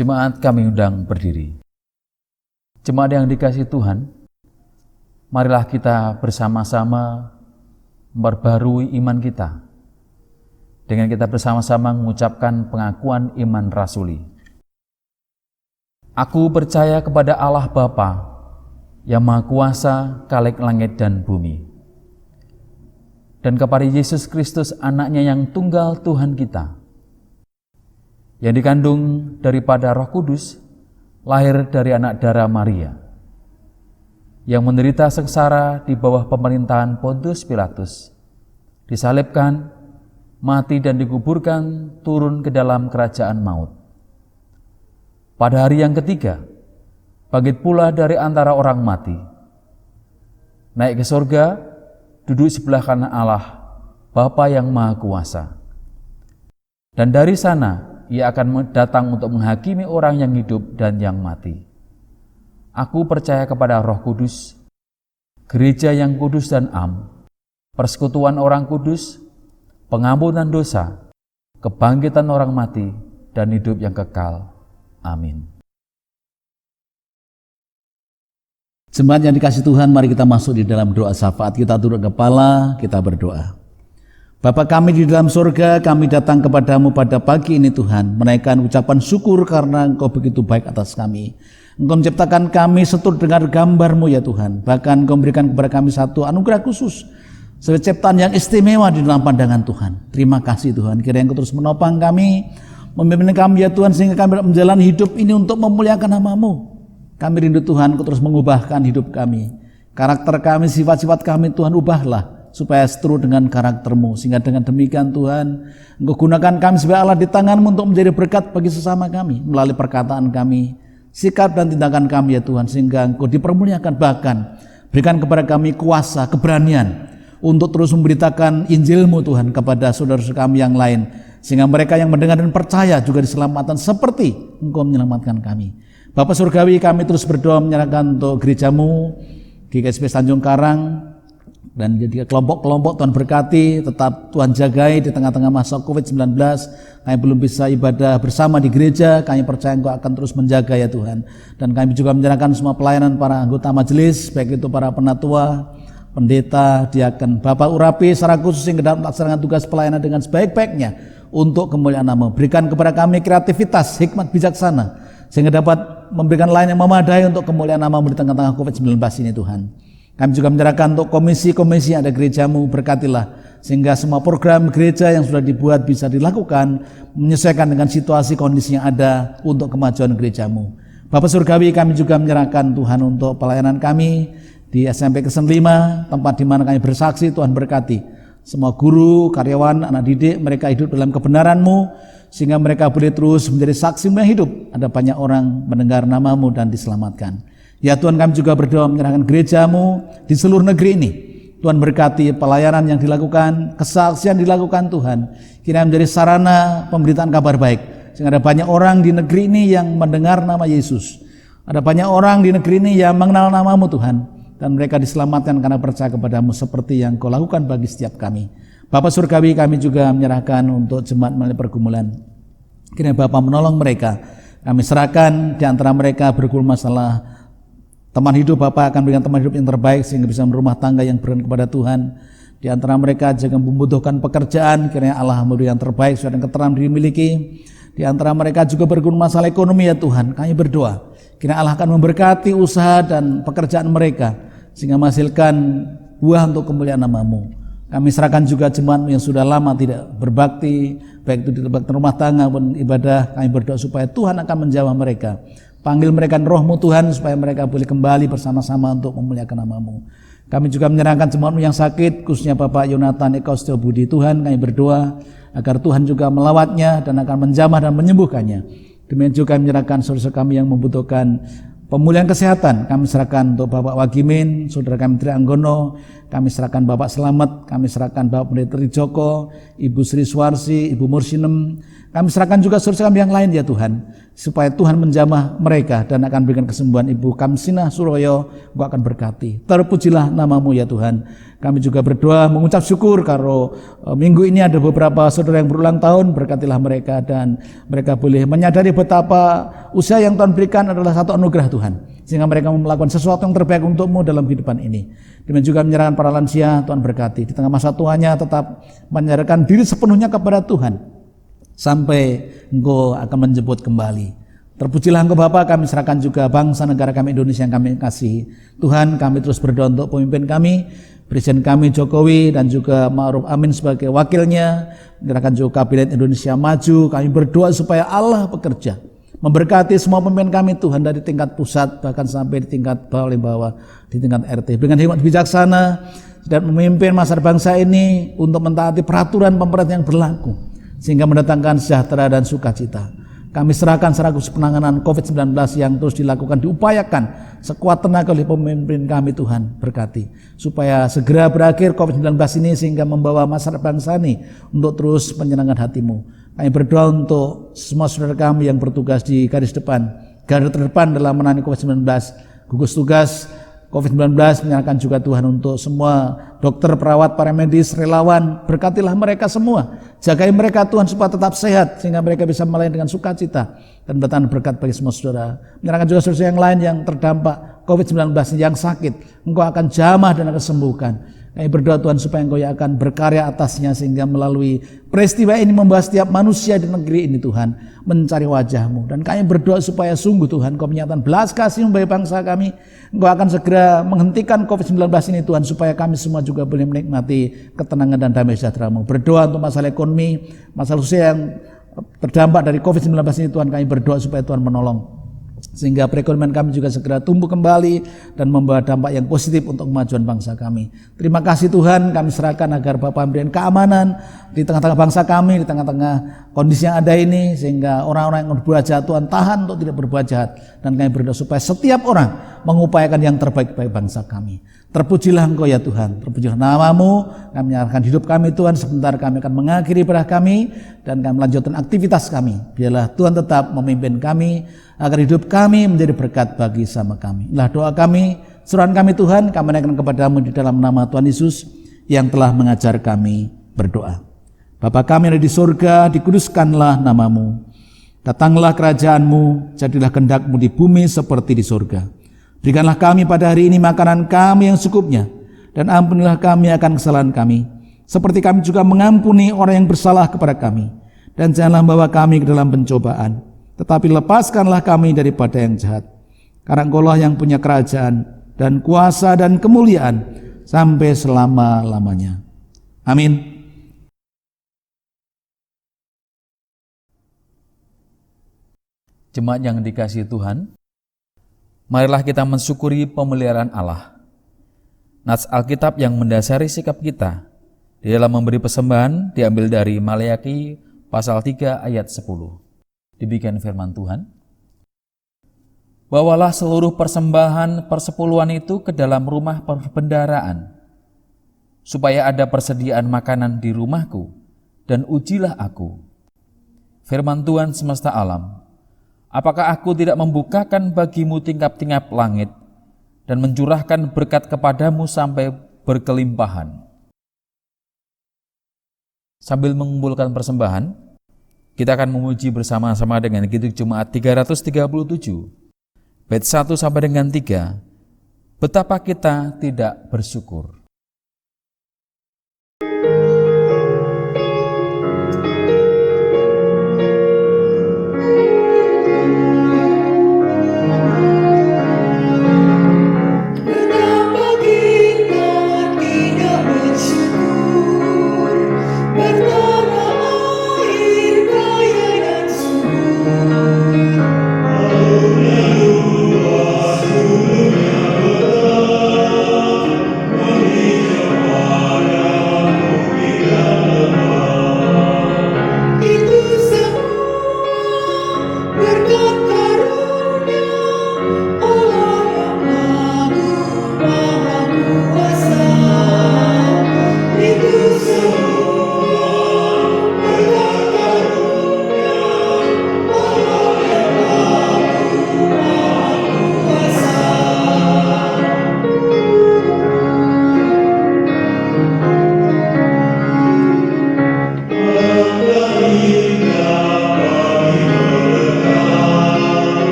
Jemaat kami undang berdiri. Jemaat yang dikasihi Tuhan, marilah kita bersama-sama memperbarui iman kita dengan kita bersama-sama mengucapkan pengakuan iman rasuli. Aku percaya kepada Allah Bapa yang Maha Kuasa, Khalik langit dan bumi, dan kepada Yesus Kristus anaknya yang tunggal Tuhan kita, yang dikandung daripada Roh Kudus, lahir dari anak darah Maria, yang menderita sengsara di bawah pemerintahan Pontius Pilatus, disalibkan, mati dan dikuburkan, turun ke dalam kerajaan maut. Pada hari yang ketiga, bangkit pula dari antara orang mati, naik ke surga, duduk sebelah kanan Allah, Bapa yang Maha Kuasa. Dan dari sana Ia akan datang untuk menghakimi orang yang hidup dan yang mati. Aku percaya kepada Roh Kudus, gereja yang kudus dan am, persekutuan orang kudus, pengampunan dosa, kebangkitan orang mati, dan hidup yang kekal. Amin. Jemaat yang dikasihi Tuhan, mari kita masuk di dalam doa syafaat. Kita tunduk kepala, kita berdoa. Bapa kami di dalam surga, kami datang kepadamu pada pagi ini Tuhan, menaikkan ucapan syukur karena Engkau begitu baik atas kami. Engkau menciptakan kami seturut dengan gambar-Mu ya Tuhan. Bahkan Engkau memberikan kepada kami satu anugerah khusus, sebagai ciptaan yang istimewa di dalam pandangan Tuhan. Terima kasih Tuhan, kiranya Engkau terus menopang kami, memimpin kami ya Tuhan, sehingga kami menjalani hidup ini untuk memuliakan nama-Mu. Kami rindu Tuhan, Engkau terus mengubahkan hidup kami. Karakter kami, sifat-sifat kami Tuhan ubahlah, supaya seturut dengan karakter-Mu. Sehingga dengan demikian Tuhan, Engkau gunakan kami sebagai alat di tangan-Mu untuk menjadi berkat bagi sesama kami, melalui perkataan kami, sikap dan tindakan kami ya Tuhan, sehingga Engkau dipermuliakan. Bahkan berikan kepada kami kuasa, keberanian untuk terus memberitakan Injil-Mu Tuhan kepada saudara-saudara kami yang lain, sehingga mereka yang mendengar dan percaya juga diselamatkan seperti Engkau menyelamatkan kami. Bapa Surgawi, kami terus berdoa menyerahkan untuk gereja-Mu, GKSP Tanjung Karang, dan jadi kelompok-kelompok Tuhan berkati, tetap Tuhan jagai di tengah-tengah masa COVID-19. Kami belum bisa ibadah bersama di gereja, kami percaya Engkau akan terus menjaga ya Tuhan. Dan kami juga menyerahkan semua pelayanan para anggota majelis, baik itu para penatua, pendeta, diaken, Bapak urapi secara khusus yang dalam melaksanakan tugas pelayanan dengan sebaik-baiknya untuk kemuliaan nama. Berikan kepada kami kreativitas, hikmat bijaksana, sehingga dapat memberikan lain yang memadai untuk kemuliaan nama-Mu di tengah-tengah COVID-19 ini Tuhan. Kami juga menyerahkan untuk komisi-komisi yang ada gereja-Mu, berkatilah sehingga semua program gereja yang sudah dibuat bisa dilakukan menyesuaikan dengan situasi kondisi yang ada untuk kemajuan gereja-Mu. Bapak Surgawi, kami juga menyerahkan Tuhan untuk pelayanan kami di SMP Kesen 5, tempat di mana kami bersaksi. Tuhan berkati semua guru, karyawan, anak didik, mereka hidup dalam kebenaran-Mu, sehingga mereka boleh terus menjadi saksi-Mu yang hidup. Ada banyak orang mendengar nama-Mu dan diselamatkan. Ya Tuhan, kami juga berdoa menyerahkan gereja-Mu di seluruh negeri ini. Tuhan berkati pelayanan yang dilakukan, kesaksian dilakukan Tuhan, kiranya menjadi sarana pemberitaan kabar baik, sehingga ada banyak orang di negeri ini yang mendengar nama Yesus. Ada banyak orang di negeri ini yang mengenal nama-Mu Tuhan, dan mereka diselamatkan karena percaya kepada-Mu seperti yang Kau lakukan bagi setiap kami. Bapak Surgawi, kami juga menyerahkan untuk jemaat melalui pergumulan. Kiranya Bapak menolong mereka. Kami serahkan di antara mereka bergumul masalah teman hidup, Bapak akan berikan teman hidup yang terbaik sehingga bisa berumah tangga yang beriman kepada Tuhan. Di antara mereka juga membutuhkan pekerjaan, kiranya Allah memberi yang terbaik sesuai dengan keterampilan yang dimiliki. Di antara mereka juga bergumul masalah ekonomi ya Tuhan. Kami berdoa, kiranya Allah akan memberkati usaha dan pekerjaan mereka sehingga menghasilkan buah untuk kemuliaan nama-Mu. Kami serahkan juga jemaat yang sudah lama tidak berbakti, baik itu di tempat rumah tangga maupun ibadah. Kami berdoa supaya Tuhan akan menjawab mereka. Panggil mereka Roh-Mu Tuhan supaya mereka boleh kembali bersama-sama untuk memuliakan nama-Mu. Kami juga menyerahkan jemaat yang sakit, khususnya Bapak Yonatan Eka Setio Budi. Tuhan, kami berdoa agar Tuhan juga melawatnya dan akan menjamah dan menyembuhkannya. Demikian juga kami menyerahkan saudara kami yang membutuhkan pemulihan kesehatan. Kami serahkan untuk Bapak Wagimin, saudara kami Tri Anggono. Kami serahkan Bapak Slamet, kami serahkan Bapak Pendeta Trijoko, Ibu Sri Suwarsi, Ibu Mursinem. Kami serahkan juga saudara kami yang lain ya Tuhan, supaya Tuhan menjamah mereka dan akan berikan kesembuhan. Ibu Kamsinah Suroyo, Engkau akan berkati. Terpujilah namamu ya Tuhan. Kami juga berdoa mengucap syukur kalau minggu ini ada beberapa saudara yang berulang tahun, berkatilah mereka dan mereka boleh menyadari betapa usia yang Tuhan berikan adalah satu anugerah Tuhan, sehingga mereka melakukan sesuatu yang terbaik untukmu dalam kehidupan ini. Demikian juga menyerahkan para lansia, Tuhan berkati. Di tengah masa tuanya tetap menyerahkan diri sepenuhnya kepada Tuhan sampai Engkau akan menjemput kembali. Terpujilah Engkau Bapa, kami serahkan juga bangsa negara kami Indonesia yang kami kasihi. Tuhan, kami terus berdoa untuk pemimpin kami, Presiden kami Jokowi dan juga Ma'ruf Amin sebagai wakilnya, menyerahkan juga Kabinet Indonesia Maju. Kami berdoa supaya Allah bekerja, memberkati semua pemimpin kami Tuhan, dari tingkat pusat bahkan sampai di tingkat paling bawah, di tingkat RT, dengan hikmat bijaksana dan memimpin masyarakat bangsa ini untuk mentaati peraturan pemerintah yang berlaku, sehingga mendatangkan sejahtera dan sukacita. Kami serahkan sekaligus penanganan COVID-19 yang terus dilakukan, diupayakan sekuat tenaga oleh pemimpin kami Tuhan, berkati supaya segera berakhir COVID-19 ini sehingga membawa masyarakat bangsa ini untuk terus menyenangkan hatimu. Kami berdoa untuk semua saudara kami yang bertugas di garis depan, garda terdepan dalam menangani COVID-19, gugus tugas COVID-19, menyerahkan juga Tuhan untuk semua dokter, perawat, para medis, relawan. Berkatilah mereka semua, jagai mereka Tuhan supaya tetap sehat sehingga mereka bisa melayani dengan sukacita dan mendatangkan berkat bagi semua saudara. Menyerahkan juga saudara yang lain yang terdampak COVID-19, yang sakit, Engkau akan jamah dan akan sembuhkan. Kami berdoa Tuhan supaya Engkau yang akan berkarya atasnya, sehingga melalui peristiwa ini membawa setiap manusia di negeri ini Tuhan mencari wajah-Mu. Dan kami berdoa supaya sungguh Tuhan Engkau menyatakan belas kasih-Mu bagi bangsa kami. Engkau akan segera menghentikan COVID-19 ini Tuhan, supaya kami semua juga boleh menikmati ketenangan dan damai sejahtera-Mu. Berdoa untuk masalah ekonomi, masalah sosial yang terdampak dari COVID-19 ini Tuhan, kami berdoa supaya Tuhan menolong, sehingga perekonomian kami juga segera tumbuh kembali dan membawa dampak yang positif untuk kemajuan bangsa kami. Terima kasih Tuhan, kami serahkan agar Bapak memberikan keamanan di tengah-tengah bangsa kami, di tengah-tengah kondisi yang ada ini, sehingga orang-orang yang berbuat jahat Tuhan tahan untuk tidak berbuat jahat. Dan kami berdoa supaya setiap orang mengupayakan yang terbaik bagi bangsa kami. Terpujilah Engkau ya Tuhan, terpujilah namamu. Kami menyerahkan hidup kami Tuhan, sebentar kami akan mengakhiri ibadah kami dan kami melanjutkan aktivitas kami. Biarlah Tuhan tetap memimpin kami, agar hidup kami menjadi berkat bagi sama kami. Inilah doa kami, seruan kami Tuhan, kami naikkan kepadamu di dalam nama Tuhan Yesus yang telah mengajar kami berdoa. Bapa kami yang ada di surga, dikuduskanlah namamu. Datanglah kerajaanmu, jadilah kehendak-Mu di bumi seperti di surga. Berikanlah kami pada hari ini makanan kami yang secukupnya, dan ampunilah kami akan kesalahan kami, seperti kami juga mengampuni orang yang bersalah kepada kami. Dan janganlah membawa kami ke dalam pencobaan, tetapi lepaskanlah kami daripada yang jahat. Karena Engkaulah yang punya kerajaan dan kuasa dan kemuliaan sampai selama-lamanya. Amin. Jemaat yang dikasihi Tuhan, marilah kita mensyukuri pemeliharaan Allah. Nats Alkitab yang mendasari sikap kita di dalam memberi persembahan diambil dari Maleakhi pasal 3 ayat 10. Demikian firman Tuhan. Bawalah seluruh persembahan persepuluhan itu ke dalam rumah perbendaharaan, supaya ada persediaan makanan di rumahku, dan ujilah aku. Firman Tuhan semesta alam, apakah aku tidak membukakan bagimu tingkap-tingkap langit dan mencurahkan berkat kepadamu sampai berkelimpahan? Sambil mengumpulkan persembahan, kita akan memuji bersama-sama dengan Kidung Jumat 337, bait 1 sampai dengan 3. Betapa kita tidak bersyukur. Hallelujah.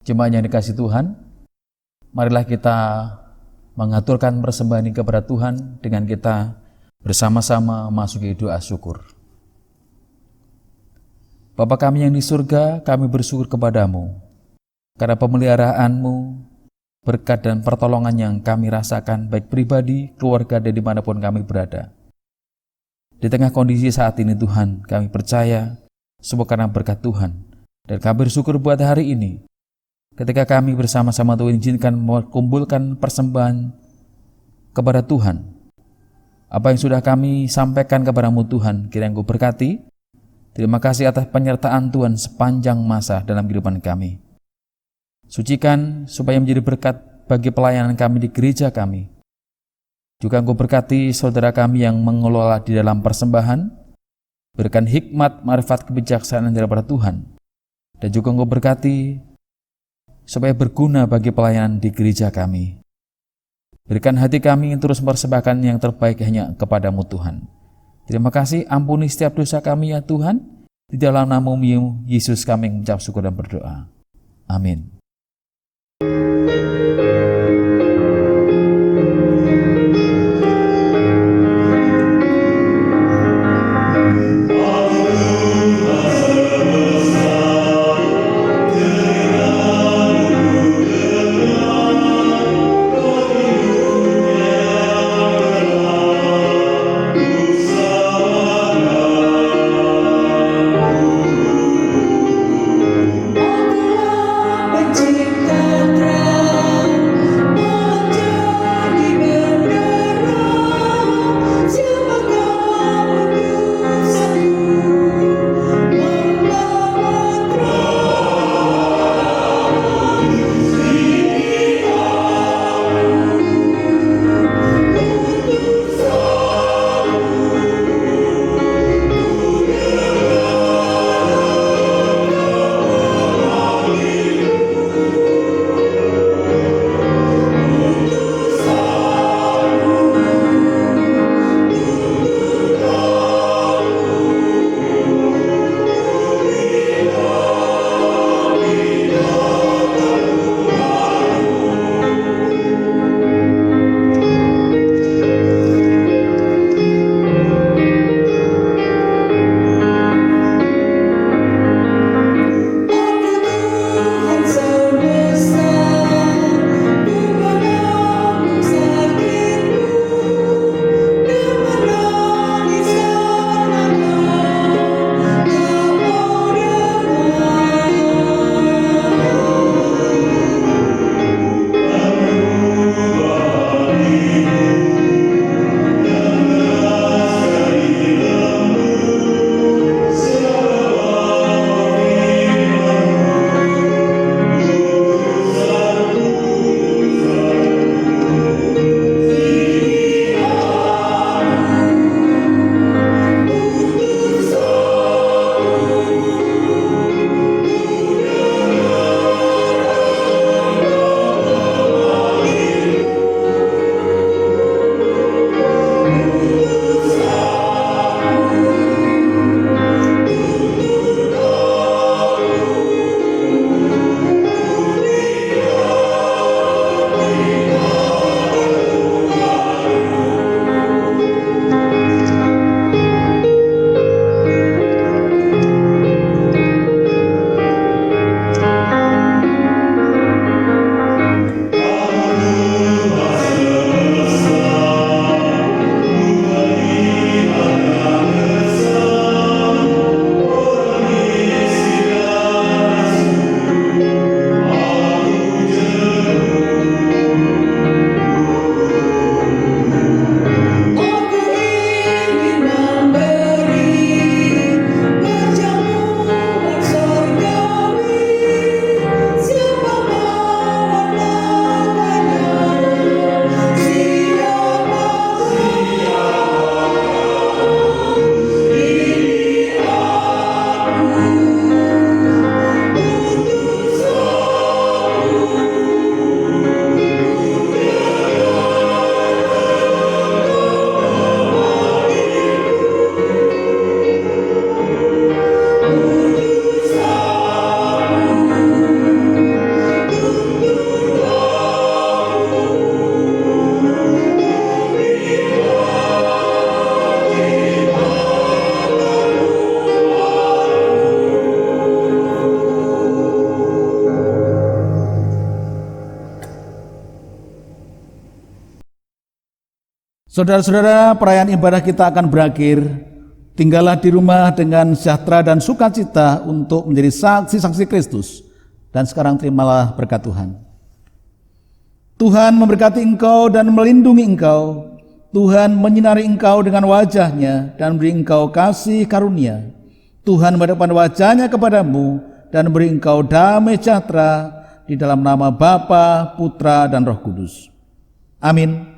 Jemaat yang dikasihi Tuhan, marilah kita mengaturkan persembahan ini kepada Tuhan dengan kita bersama-sama masuki doa syukur. Bapa kami yang di surga, kami bersyukur kepadamu karena pemeliharaanmu, berkat dan pertolongan yang kami rasakan baik pribadi, keluarga, dan dimanapun kami berada. Di tengah kondisi saat ini Tuhan, kami percaya semua karena berkat Tuhan, dan kami bersyukur buat hari ini. Ketika kami bersama-sama Tuhan izinkan mengumpulkan persembahan kepada Tuhan, apa yang sudah kami sampaikan kepada-Mu Tuhan, kiranya Engkau berkati. Terima kasih atas penyertaan Tuhan sepanjang masa dalam kehidupan kami. Sucikan supaya menjadi berkat bagi pelayanan kami di gereja kami. Juga Engkau berkati saudara kami yang mengelola di dalam persembahan, berikan hikmat, marifat, kebijaksanaan daripada Tuhan. Dan juga Engkau berkati supaya berguna bagi pelayanan di gereja kami. Berikan hati kami terus mempersembahkan yang terbaik hanya kepada-Mu Tuhan. Terima kasih, ampuni setiap dosa kami ya Tuhan. Di dalam nama-Mu Yesus kami mengucap syukur dan berdoa. Amin. Pencipta Saudara-saudara, perayaan ibadah kita akan berakhir. Tinggallah di rumah dengan sejahtera dan sukacita untuk menjadi saksi-saksi Kristus. Dan sekarang terimalah berkat Tuhan. Tuhan memberkati engkau dan melindungi engkau. Tuhan menyinari engkau dengan wajah-Nya dan beri engkau kasih karunia. Tuhan menghadapkan wajah-Nya kepadamu dan beri engkau damai sejahtera di dalam nama Bapa, Putra, dan Roh Kudus. Amin.